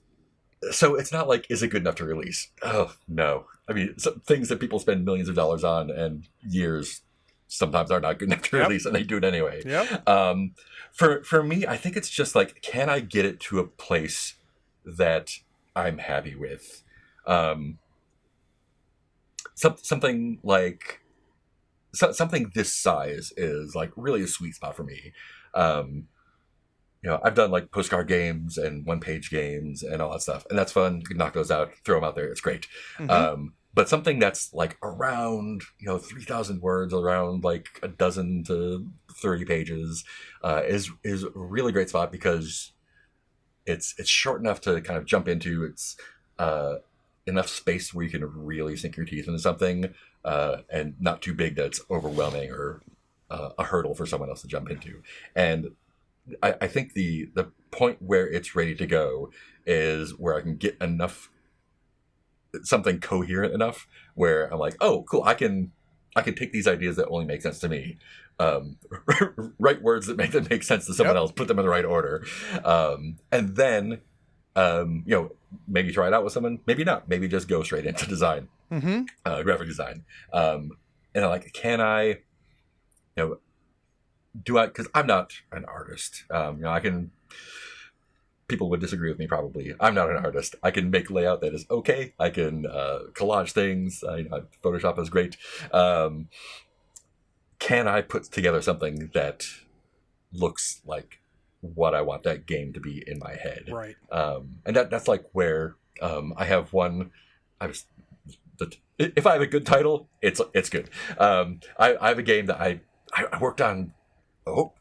so it's not like, is it good enough to release? Oh no. I mean, some things that people spend millions of dollars on and years sometimes are not good enough to release, and they do it anyway. For me, I think it's just like, can I get it to a place that I'm happy with? Something like something this size is like really a sweet spot for me. I've done like postcard games and one-page games and all that stuff, and that's fun. You can knock those out, throw them out there. It's great. But something that's like around 3,000 words, around like a dozen to 30 pages, is a really great spot, because it's short enough to kind of jump into. It's enough space where you can really sink your teeth into something, and not too big that it's overwhelming or a hurdle for someone else to jump into. And I think the point where it's ready to go is where I can get enough, something coherent enough where I'm like, oh, cool, I can take these ideas that only make sense to me, write words that make them make sense to someone else, put them in the right order, and then maybe try it out with someone, maybe not, maybe just go straight into design, graphic design, and I'm like, can I, do I? Because I'm not an artist. I can. People would disagree with me probably. I'm not an artist. I can make layout that is okay. I can collage things. Photoshop is great. Can I put together something that looks like what I want that game to be in my head? Right. And that's like where I have one. If I have a good title, it's good. I have a game that I worked on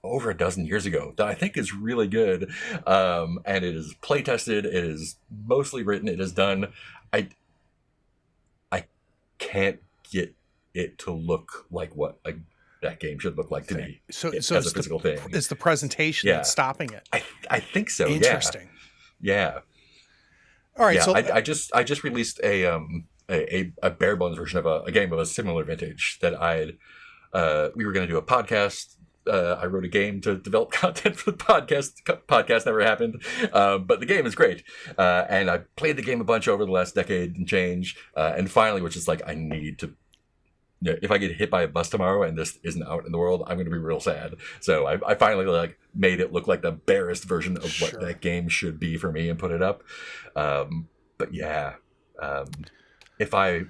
over a dozen years ago that I think is really good, and it is play tested. It is mostly written. It is done. I can't get it to look like what that game should look like to me. So as a physical thing. It's the presentation that's stopping it. I think so. Interesting. Yeah. All right. Yeah, So I just released a bare bones version of a game of a similar vintage that we were going to do a podcast. I wrote a game to develop content for the podcast. Podcast never happened, but the game is great. And I played the game a bunch over the last decade and change. And finally, which is like, I need to, if I get hit by a bus tomorrow and this isn't out in the world, I'm going to be real sad. So I finally like made it look like the barest version of what that game should be for me and put it up. But yeah, if I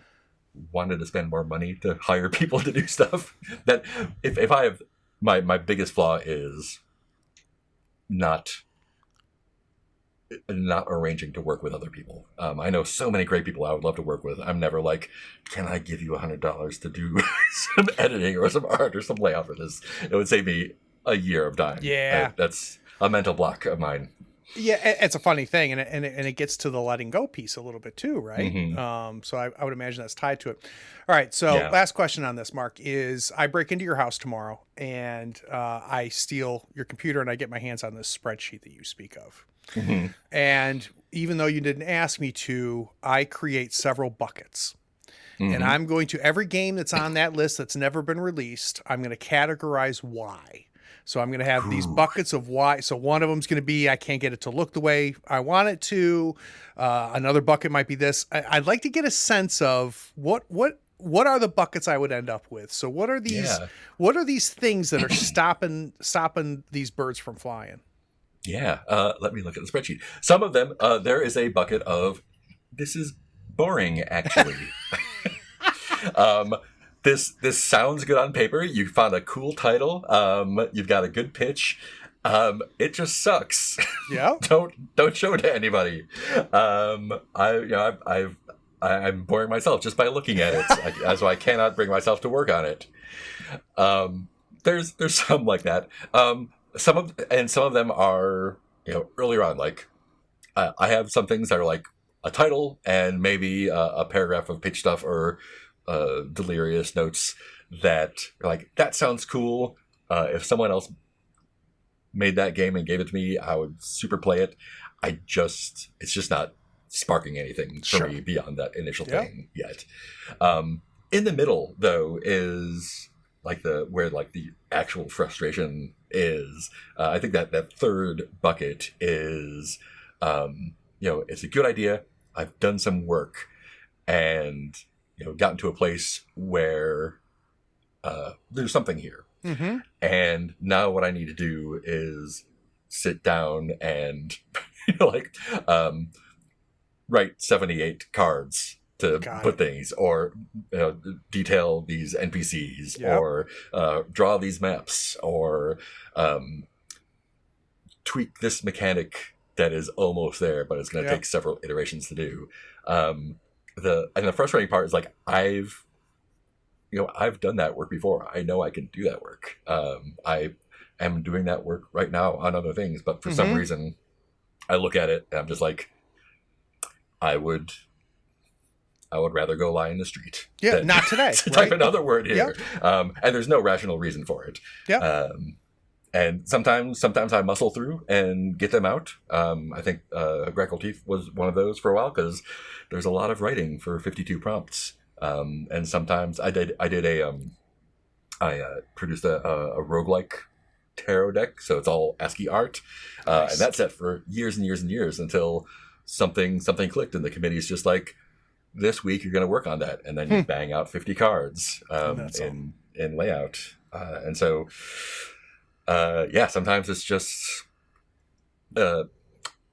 wanted to spend more money to hire people to do stuff, that if I have, my biggest flaw is not arranging to work with other people. I know so many great people I would love to work with. I'm never like, can I give you $100 to do some editing or some art or some layout for this? It would save me a year of time. Yeah. a mental block of mine. Yeah, it's a funny thing, and it gets to the letting go piece a little bit too, right? Mm-hmm. So I would imagine that's tied to it. All right, so last question on this, Mark, is I break into your house tomorrow, and I steal your computer, and I get my hands on this spreadsheet that you speak of. Mm-hmm. And even though you didn't ask me to, I create several buckets. Mm-hmm. And I'm going to, every game that's on that list that's never been released, I'm going to categorize why. So I'm going to have these buckets of why. So one of them is going to be, I can't get it to look the way I want it to. Another bucket might be this. I'd like to get a sense of what are the buckets I would end up with. So what are these things that are stopping these birds from flying? Yeah. Let me look at the spreadsheet. Some of them, there is a bucket of, this is boring, actually. This sounds good on paper. You found a cool title. You've got a good pitch. It just sucks. Yeah. Don't show it to anybody. I'm boring myself just by looking at it. So I cannot bring myself to work on it. There's some like that. Some of them are earlier on. Like I have some things that are like a title and maybe a paragraph of pitch stuff or delirious notes that like that sounds cool. If someone else made that game and gave it to me, I would super play it. It's just not sparking anything for me beyond that initial thing yet. In the middle though is like where the actual frustration is. I think that third bucket is it's a good idea. I've done some work and gotten to a place where there's something here. Mm-hmm. And now what I need to do is sit down and write 78 cards to put things, or detail these NPCs, or draw these maps, or tweak this mechanic that is almost there, but it's going to take several iterations to do. The frustrating part is like I've done that work before. I know I can do that work. I am doing that work right now on other things, but for some reason I look at it and I'm just like, I would rather go lie in the street. Yeah, not today. To type another word here. And there's no rational reason for it. Yeah. And sometimes I muscle through and get them out. I think Grackle Teeth was one of those for a while because there's a lot of writing for 52 prompts. And sometimes I produced a roguelike tarot deck, so it's all ASCII art. Nice. And that's set for years and years and years until something clicked, and the committee is just like, this week you're going to work on that, and then you bang out 50 cards in layout. And so sometimes it's just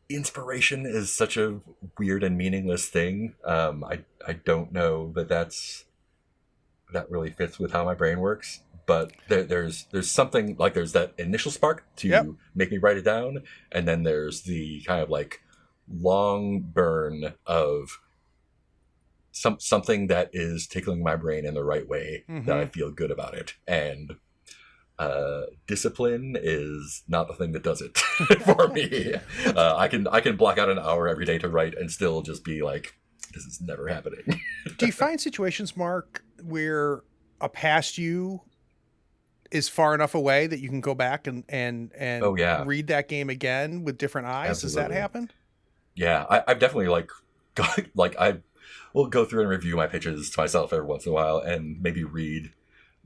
inspiration is such a weird and meaningless thing. I don't know that really fits with how my brain works, but there's something like, there's that initial spark to make me write it down, and then there's the kind of like long burn of something that is tickling my brain in the right way, that I feel good about it. And discipline is not the thing that does it for me. I can block out an hour every day to write and still just be like, this is never happening. Do you find situations, Mark, where a past you is far enough away that you can go back and read that game again with different eyes? Absolutely. Does that happen? Yeah, I've definitely I will go through and review my pitches to myself every once in a while, and maybe read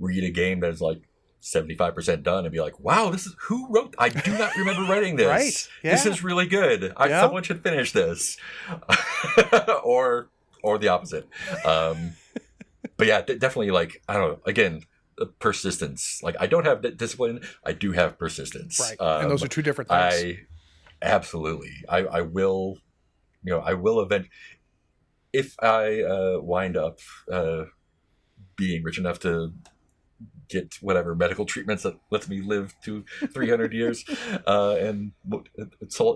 a game that is like 75% done and be like, wow, who wrote? I do not remember writing this. Right. Yeah. This is really good. Someone should finish this. or the opposite. But yeah, definitely, like, I don't know, again, persistence. Like, I don't have discipline. I do have persistence. Right. And those are two different things. Absolutely. I will eventually, if I wind up being rich enough to get whatever medical treatments that lets me live to 300 years and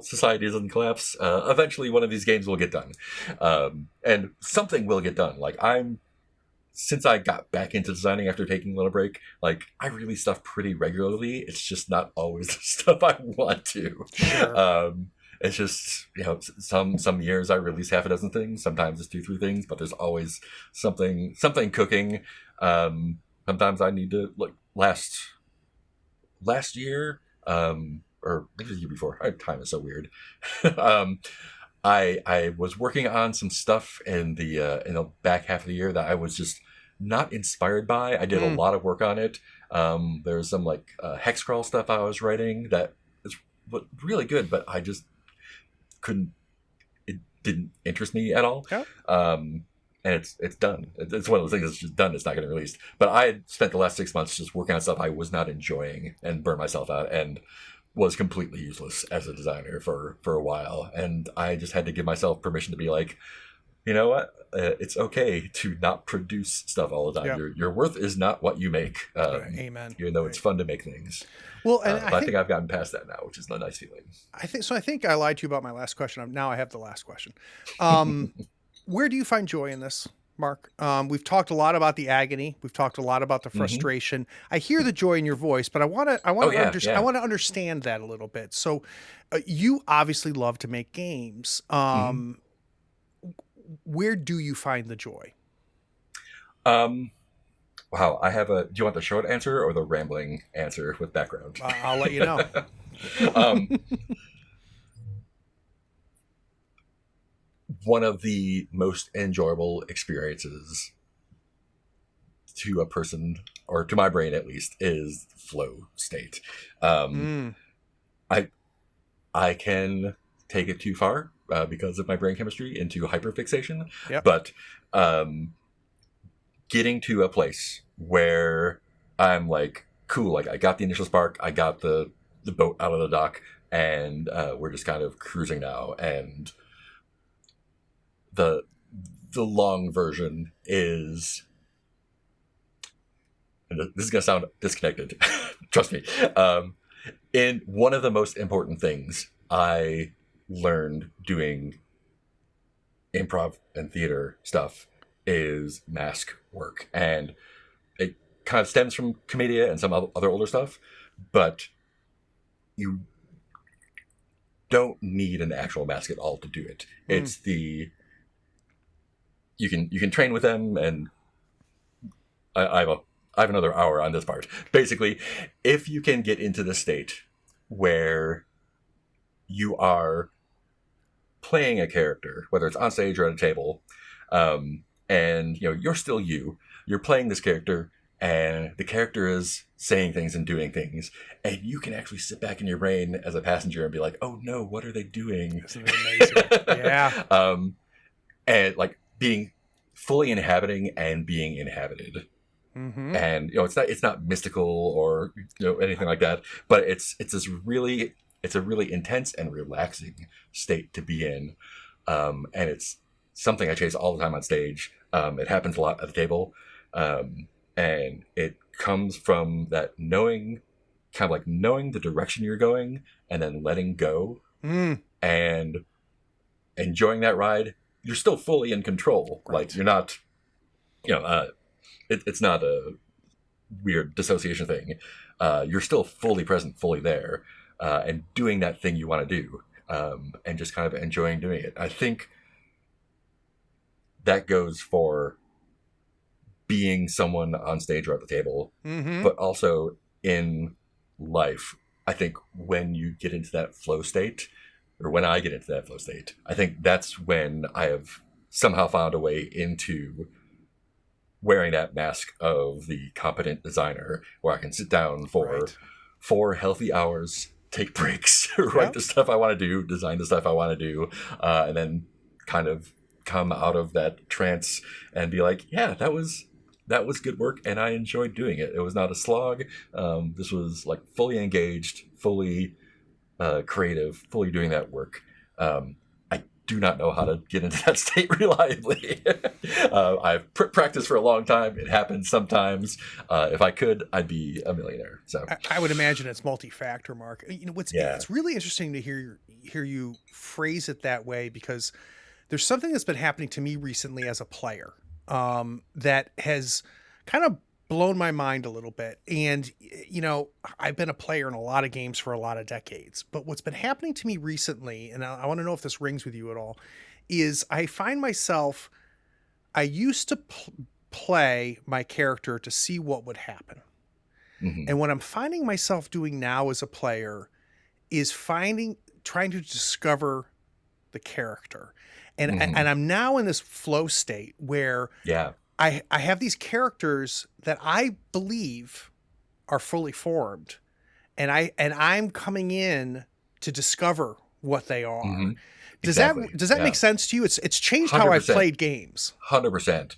society doesn't collapse, eventually one of these games will get done. And something will get done. Like, I'm since I got back into designing after taking a little break, like I release stuff pretty regularly. It's just not always the stuff I want to. Sure. It's just, some years I release half a dozen things. Sometimes it's 2-3 things, but there's always something cooking. Sometimes I need to, like last year, or maybe the year before. Time is so weird. I was working on some stuff in the back half of the year that I was just not inspired by. I did a lot of work on it. There was some like hex crawl stuff I was writing that is really good, but I just couldn't. It didn't interest me at all. Yeah. And it's done. It's one of those things that's just done. It's not getting released. But I had spent the last 6 months just working on stuff I was not enjoying and burned myself out and was completely useless as a designer for a while. And I just had to give myself permission to be like, you know what? It's okay to not produce stuff all the time. Yeah. Your worth is not what you make. Amen. Even though it's fun to make things. Well, and but I think I've gotten past that now, which is a nice feeling. I think I lied to you about my last question. Now I have the last question. Where do you find joy in this, Mark? We've talked a lot about the agony. We've talked a lot about the frustration. I hear the joy in your voice, but I want to understand that a little bit. So, you obviously love to make games. Where do you find the joy? Wow, I have do you want the short answer or the rambling answer with background? I'll let you know. One of the most enjoyable experiences to a person, or to my brain at least, is flow state. I can take it too far because of my brain chemistry into hyperfixation. Yep. But getting to a place where I'm like, cool, like I got the initial spark, I got the boat out of the dock, and we're just kind of cruising now. And the long version is, and this is going to sound disconnected, trust me. In one of the most important things I learned doing improv and theater stuff is mask work. And it kind of stems from Commedia and some other older stuff, but you don't need an actual mask at all to do it. It's you can train with them, and I have another hour on this part. Basically, if you can get into the state where you are playing a character, whether it's on stage or at a table, and you're still you're playing this character, and the character is saying things and doing things, and you can actually sit back in your brain as a passenger and be like, oh no, what are they doing? Isn't it amazing? Yeah. And like being fully inhabiting and being inhabited. And it's not mystical or anything like that, but it's a really intense and relaxing state to be in, and it's something I chase all the time on stage. It happens a lot at the table, and it comes from that knowing the direction you're going and then letting go and enjoying that ride. You're still fully in control. Right. Like you're not, it's not a weird dissociation thing. You're still fully present, fully there, and doing that thing you want to do, and just kind of enjoying doing it. I think that goes for being someone on stage or at the table, but also in life. I think when you get into that flow state, or when I get into that flow state, I think that's when I have somehow found a way into wearing that mask of the competent designer, where I can sit down for 4 healthy hours, take breaks, write the stuff I want to do, design the stuff I want to do, and then kind of come out of that trance and be like, yeah, that was good work, and I enjoyed doing it. It was not a slog. This was like fully engaged, fully creative, fully doing that work. I do not know how to get into that state reliably. I've practiced for a long time. It happens sometimes. If I could, I'd be a millionaire. So I would imagine it's multi-factor, Mark. It's really interesting to hear you phrase it that way, because there's something that's been happening to me recently as a player. that has kind of blown my mind a little bit. And, I've been a player in a lot of games for a lot of decades, but what's been happening to me recently, and I want to know if this rings with you at all, is I find myself, I used to play my character to see what would happen. Mm-hmm. And what I'm finding myself doing now as a player is trying to discover the character. And, Mm-hmm. and I'm now in this flow state where I have these characters that I believe are fully formed, and I'm coming in to discover what they are. Mm-hmm. Does Exactly. that make sense to you? It's changed how I've played games. 100%.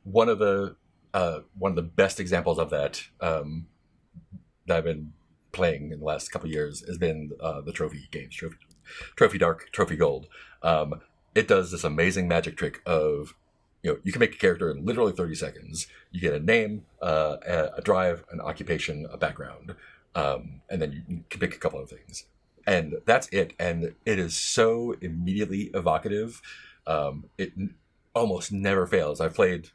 One of the best examples of that that I've been playing in the last couple of years has been the trophy games, Trophy Dark, Trophy Gold. It does this amazing magic trick of, you can make a character in literally 30 seconds. You get a name, a drive, an occupation, a background, and then you can pick a couple of things. And that's it. And it is so immediately evocative. It almost never fails. I've played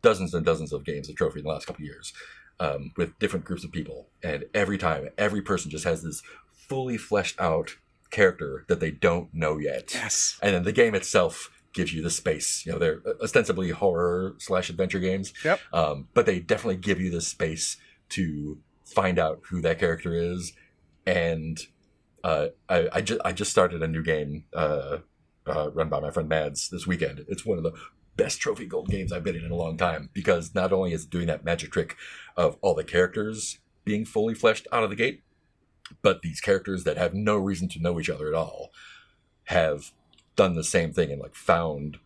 dozens and dozens of games of Trophy in the last couple of years with different groups of people. And every time, every person just has this fully fleshed out character that they don't know yet. Yes. And then the game itself gives you the space. They're ostensibly horror/adventure games. Yep. But they definitely give you the space to find out who that character is. And I just started a new game run by my friend Mads this weekend. It's one of the best Trophy Gold games I've been in a long time, because not only is it doing that magic trick of all the characters being fully fleshed out of the gate, but these characters that have no reason to know each other at all have done the same thing and found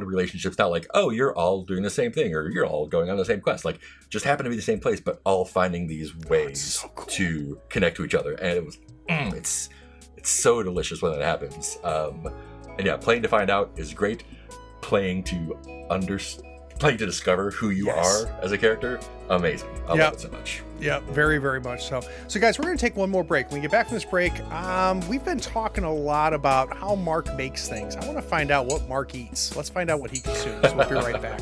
relationships. Not like, oh, you're all doing the same thing or you're all going on the same quest. Just happen to be the same place, but all finding these ways to connect to each other. And it was, it's so delicious when that happens. And yeah, playing to find out is great. Playing to discover who you are as a character, amazing. I love it so much. Yeah, very, very much so. So guys, we're going to take one more break. When we get back from this break, we've been talking a lot about how Marc makes things. I want to find out what Marc eats. Let's find out what he consumes. We'll be right back.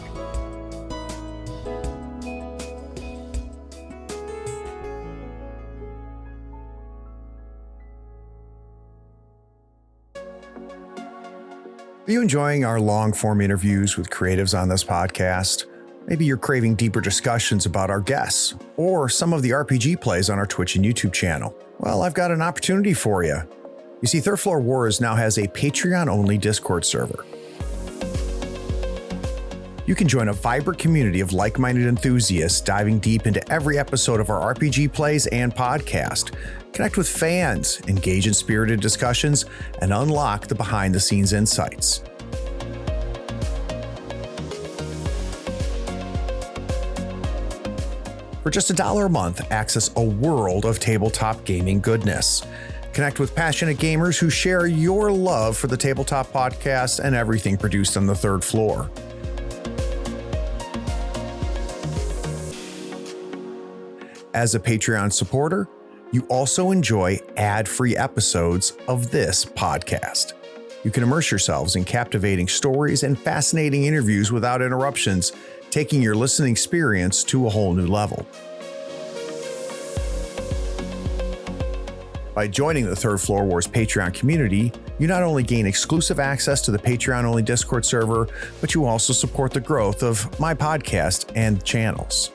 Are you enjoying our long-form interviews with creatives on this podcast? Maybe you're craving deeper discussions about our guests or some of the RPG plays on our Twitch and YouTube channel. Well, I've got an opportunity for you. You see, Third Floor Wars now has a Patreon-only Discord server. You can join a vibrant community of like-minded enthusiasts diving deep into every episode of our RPG plays and podcast. Connect with fans, engage in spirited discussions, and unlock the behind-the-scenes insights. For just $1 a month, access a world of tabletop gaming goodness. Connect with passionate gamers who share your love for the Tabletop Podcast and everything produced on the third floor. As a Patreon supporter, you also enjoy ad-free episodes of this podcast. You can immerse yourselves in captivating stories and fascinating interviews without interruptions, taking your listening experience to a whole new level. By joining the Third Floor Wars Patreon community, you not only gain exclusive access to the Patreon-only Discord server, but you also support the growth of my podcast and channels.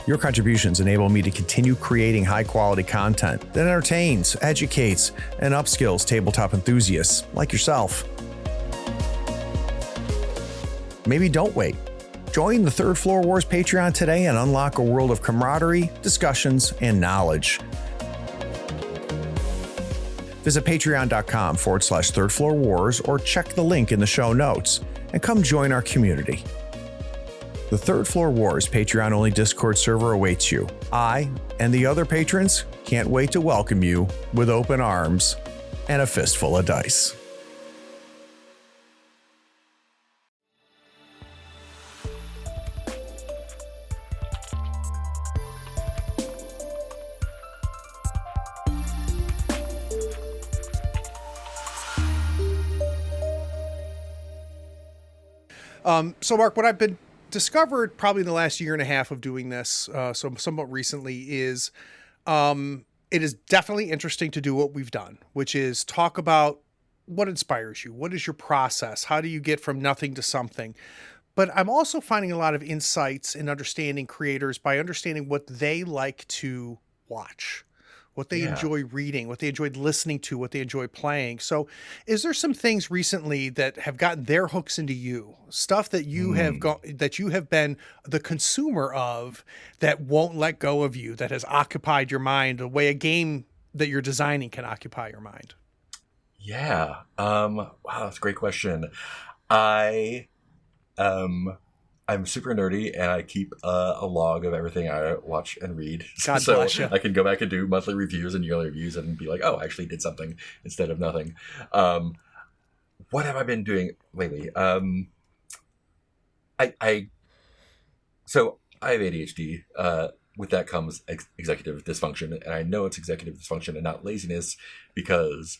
Your contributions enable me to continue creating high-quality content that entertains, educates, and upskills tabletop enthusiasts like yourself. Maybe don't wait. Join the Third Floor Wars Patreon today and unlock a world of camaraderie, discussions, and knowledge. Visit patreon.com/Third Floor Wars or check the link in the show notes and come join our community. The Third Floor Wars Patreon-only Discord server awaits you. I and the other patrons can't wait to welcome you with open arms and a fistful of dice. So, Mark, what I've been discovered probably in the last year and a half of doing this, so somewhat recently, is it is definitely interesting to do what we've done, which is talk about what inspires you. What is your process? How do you get from nothing to something? But I'm also finding a lot of insights in understanding creators by understanding what they like to watch, what they enjoy reading, what they enjoyed listening to, what they enjoy playing. So is there some things recently that have gotten their hooks into you, stuff that you that you have been the consumer of that won't let go of you, that has occupied your mind the way a game that you're designing can occupy your mind? Yeah. Wow, that's a great question. I I'm super nerdy, and I keep a log of everything I watch and read. God So bless you. I can go back and do monthly reviews and yearly reviews and be like, oh, I actually did something instead of nothing. What have I been doing lately? So I have ADHD. With that comes executive dysfunction, and I know it's executive dysfunction and not laziness, because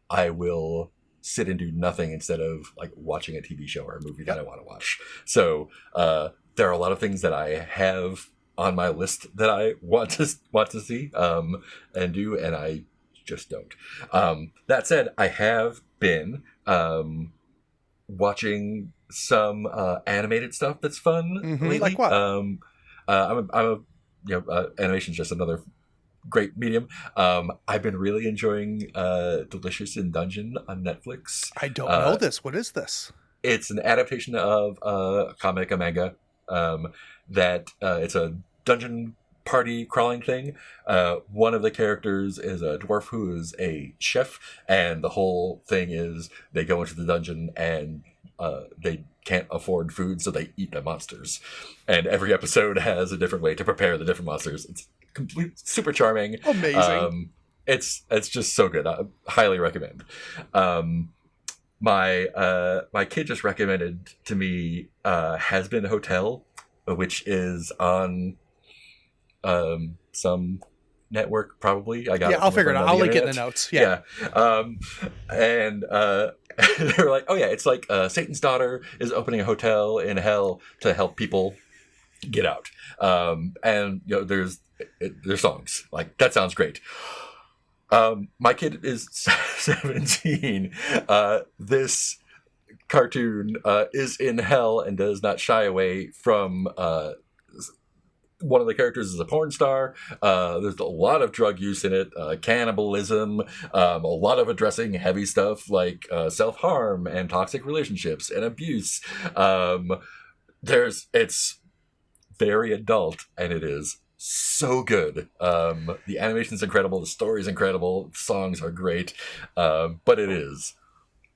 I will sit and do nothing instead of like watching a TV show or a movie that I want to watch. So there are a lot of things that I have on my list that I want to see and do, and I just don't. That said, I have been watching some animated stuff that's fun lately. Like what? I'm a animation's just another great medium. I've been really enjoying Delicious in Dungeon on Netflix. I don't know this. What is this? It's an adaptation of a comic, a manga, that it's a dungeon party crawling thing. One of the characters is a dwarf who is a chef, and the whole thing is they go into the dungeon and they can't afford food, so they eat the monsters. And every episode has a different way to prepare the different monsters. It's super charming, Amazing. It's just so good. I highly recommend. My kid just recommended to me Has Been Hotel, which is on some network probably. I got I'll figure it out. I'll link it in the notes. Yeah. And they're like, oh yeah, it's like Satan's daughter is opening a hotel in hell to help people get out. And there's songs like that. Sounds great. My kid is 17. This cartoon is in hell and does not shy away from one of the characters is a porn star. There's a lot of drug use in it, cannibalism, a lot of addressing heavy stuff like self-harm and toxic relationships and abuse. It's very adult, and it is so good. The animation's incredible, the story's incredible, the songs are great, but it is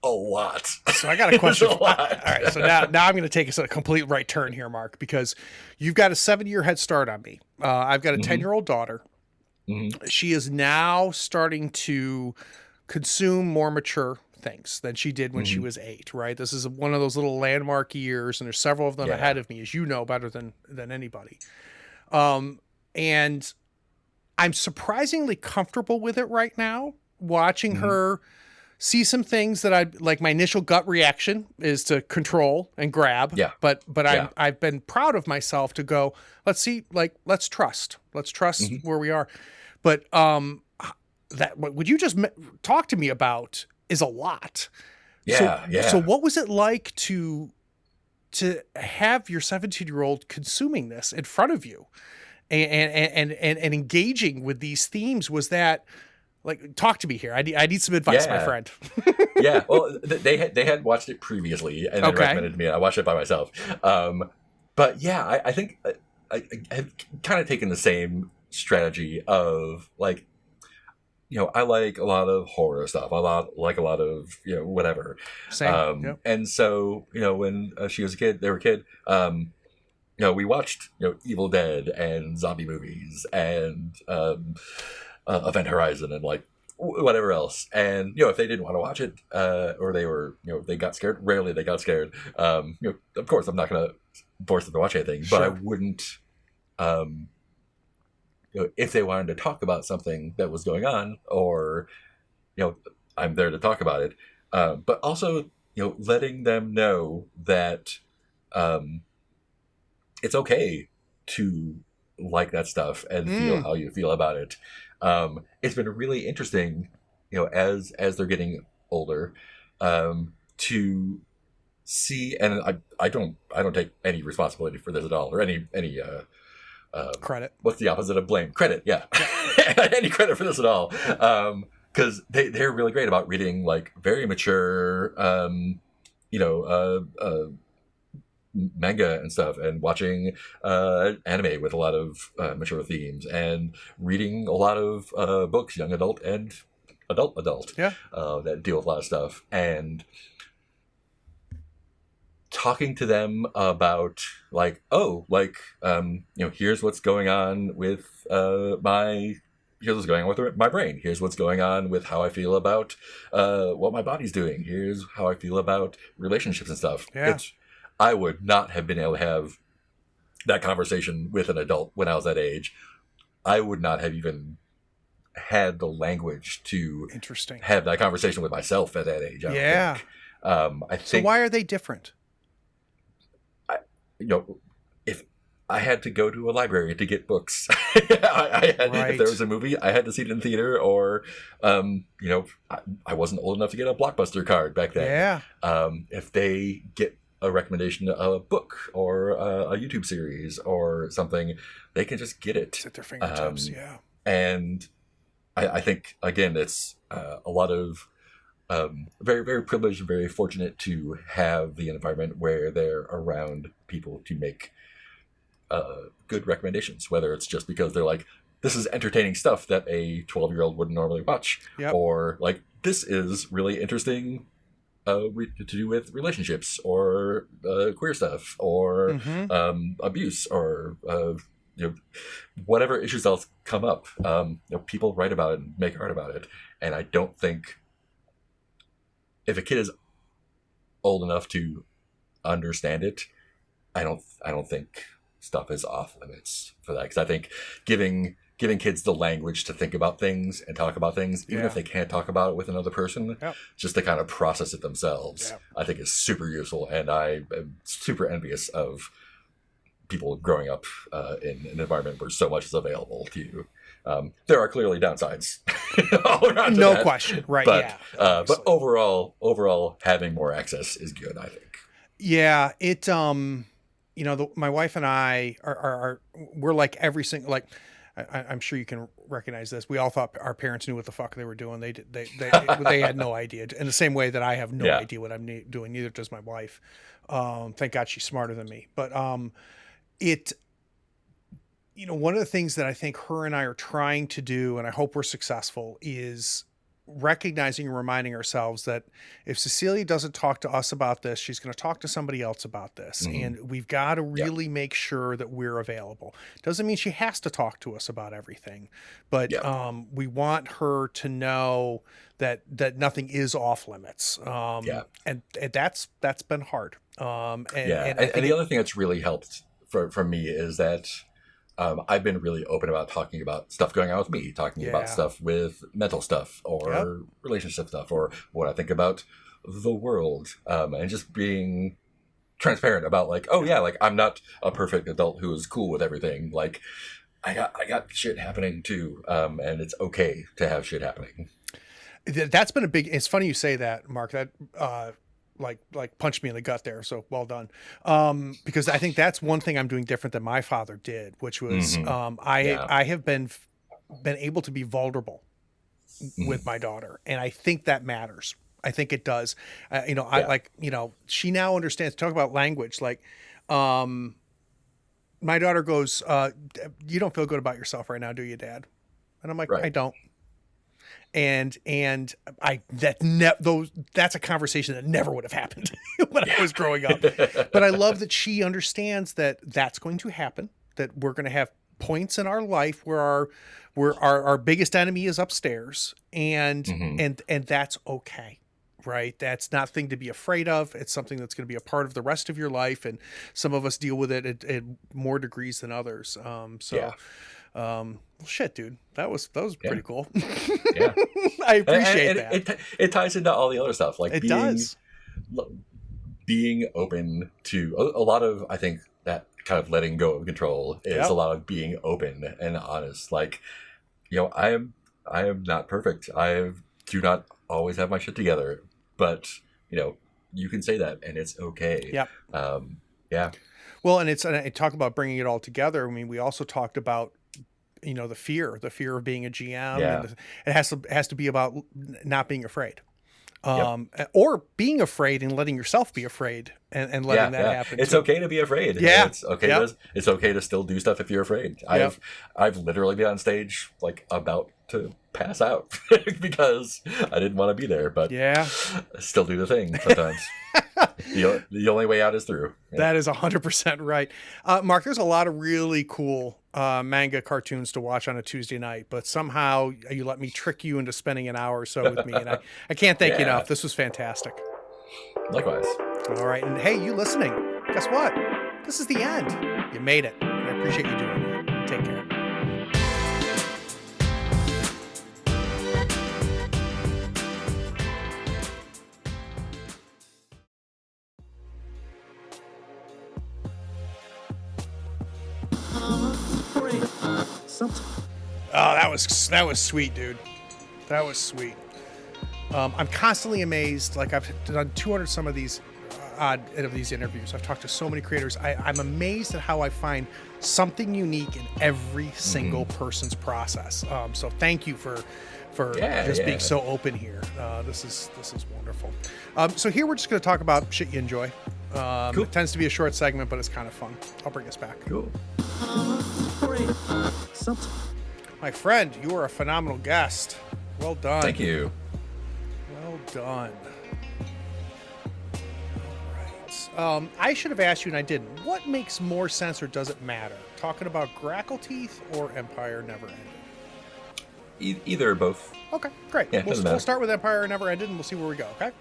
a lot. So I got a question. All right. So now I'm going to take a complete right turn here, Mark, because you've got a 7-year head start on me. I've got a 10-year-old daughter. Mm-hmm. She is now starting to consume more mature things than she did when she was 8, right? This is one of those little landmark years, and there's several of them ahead of me, as you know better than anybody. And I'm surprisingly comfortable with it right now, watching her see some things that I like. My initial gut reaction is to control and grab. Yeah. But I've been proud of myself to go, let's trust where we are. But that what would you just talk to me about is a lot. So what was it like to have your 17-year-old consuming this in front of you and engaging with these themes? Was that like, talk to me here. I need some advice, my friend. Yeah. Well, they had watched it previously and then recommended to me. I watched it by myself. But yeah, I think I have kind of taken the same strategy of like, I like a lot of horror stuff. Like a lot of, whatever. Same. And so, when she was a kid, they were a kid, we watched, Evil Dead and zombie movies and, Event Horizon and like whatever else. And, if they didn't want to watch it, or they were, they got scared, rarely they got scared. Of course I'm not going to force them to watch anything, but I wouldn't, if they wanted to talk about something that was going on, or, I'm there to talk about it. But also, letting them know that it's okay to like that stuff and feel how you feel about it. It's been really interesting, as they're getting older, to see, and I don't take any responsibility for this at all, or any credit. What's the opposite of blame? Credit, yeah. Any credit for this at all? Because they're really great about reading like very mature, manga and stuff, and watching anime with a lot of mature themes, and reading a lot of books, young adult and adult, that deal with a lot of stuff, and talking to them about like, here's what's going on with here's what's going on with my brain. Here's what's going on with how I feel about what my body's doing. Here's how I feel about relationships and stuff. Yeah. I would not have been able to have that conversation with an adult when I was that age. I would not have even had the language to have that conversation with myself at that age. I think. So why are they different? If I had to go to a library to get books, if there was a movie, I had to see it in theater, or, I wasn't old enough to get a Blockbuster card back then. Yeah. If they get a recommendation of a book or a YouTube series or something, they can just get it at their fingertips. And I think, again, it's a lot of very, very privileged and very fortunate to have the environment where they're around people to make good recommendations, whether it's just because they're like, this is entertaining stuff that a 12-year-old wouldn't normally watch, or like, this is really interesting to do with relationships or queer stuff or abuse or whatever issues else come up. People write about it and make art about it, and I don't think if a kid is old enough to understand it, I don't think stuff is off limits for that, because I think giving kids the language to think about things and talk about things, even if they can't talk about it with another person, just to kind of process it themselves, I think is super useful. And I am super envious of people growing up in an environment where so much is available to you. There are clearly downsides. No question. Right. But overall, having more access is good, I think. Yeah. It, my wife and I we're like every single, like, I'm sure you can recognize this. We all thought our parents knew what the fuck they were doing. They had no idea. In the same way that I have no idea what I'm doing, neither does my wife. Thank God she's smarter than me. But one of the things that I think her and I are trying to do, and I hope we're successful, is recognizing and reminding ourselves that if Cecilia doesn't talk to us about this, she's going to talk to somebody else about this. And we've got to really make sure that we're available. Doesn't mean she has to talk to us about everything, but we want her to know that nothing is off limits. And that's been hard. And the other thing that's really helped for me is that I've been really open about talking about stuff going on with me, talking about stuff with mental stuff or relationship stuff, or what I think about the world, and just being transparent about like, like I'm not a perfect adult who is cool with everything. Like I got shit happening too, and it's okay to have shit happening. That's been a big. It's funny you say that, Mark. That like punched me in the gut there. So well done. Because I think that's one thing I'm doing different than my father did, which was, I have been able to be vulnerable with my daughter. And I think that matters. I think it does. She now understands, talk about language. Like, my daughter goes, you don't feel good about yourself right now, do you, Dad? And I'm like, I don't. And that's a conversation that never would have happened when I was growing up. But I love that she understands that that's going to happen, that we're going to have points in our life where our biggest enemy is upstairs, and that's okay. Right. That's not a thing to be afraid of. It's something that's going to be a part of the rest of your life. And some of us deal with it at more degrees than others. Shit, dude, that was pretty cool. I appreciate that. It ties into all the other stuff, like being being open to a lot of, I think, that kind of letting go of control is Yep. a lot of being open and honest. Like, I am not perfect. I do not always have my shit together, but you can say that and it's okay. Yep. Yeah. Well, and I talk about bringing it all together. I mean, we also talked about, the fear of being a GM, Yeah. and it has to be about not being afraid. Yep. Or being afraid and letting yourself be afraid and letting that happen. It's too. okay to be afraid. Yeah. It's okay. Yep. It's okay to still do stuff if you're afraid. Yep. I've literally been on stage like about to pass out because I didn't want to be there, but Yeah. still do the thing sometimes. The only way out is through. Yeah. That is 100% right. Mark, there's a lot of really cool manga cartoons to watch on a Tuesday night, but somehow you let me trick you into spending an hour or so with me, and I can't thank you Yeah. enough. This was fantastic. Likewise. All right, and hey, you listening, guess what? This is the end. You made it. I appreciate you doing it. Take care. Oh, that was sweet, dude. That was sweet. I'm constantly amazed. Like, I've done 200 some of these of these interviews. I've talked to so many creators. I'm amazed at how I find something unique in every single person's process. So thank you for being so open here. This is wonderful. So here we're just going to talk about shit you enjoy. Cool. It tends to be a short segment, but it's kind of fun. I'll bring us back. Cool. My friend, you are a phenomenal guest. Well done. Thank you. Well done. All right. I should have asked you and I didn't. What makes more sense or does it matter? Talking about Grackle Teeth or Empire Never Ended? Either or both. Okay, great. Yeah, doesn't matter. We'll start with Empire Never Ended and we'll see where we go, okay?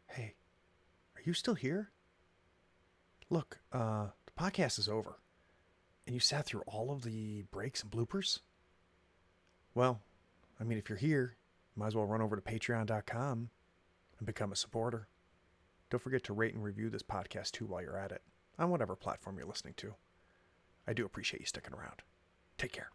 Hey, are you still here? Look, the podcast is over. And you sat through all of the breaks and bloopers? Well, I mean, if you're here, you might as well run over to patreon.com and become a supporter. Don't forget to rate and review this podcast too while you're at it, on whatever platform you're listening to. I do appreciate you sticking around. Take care.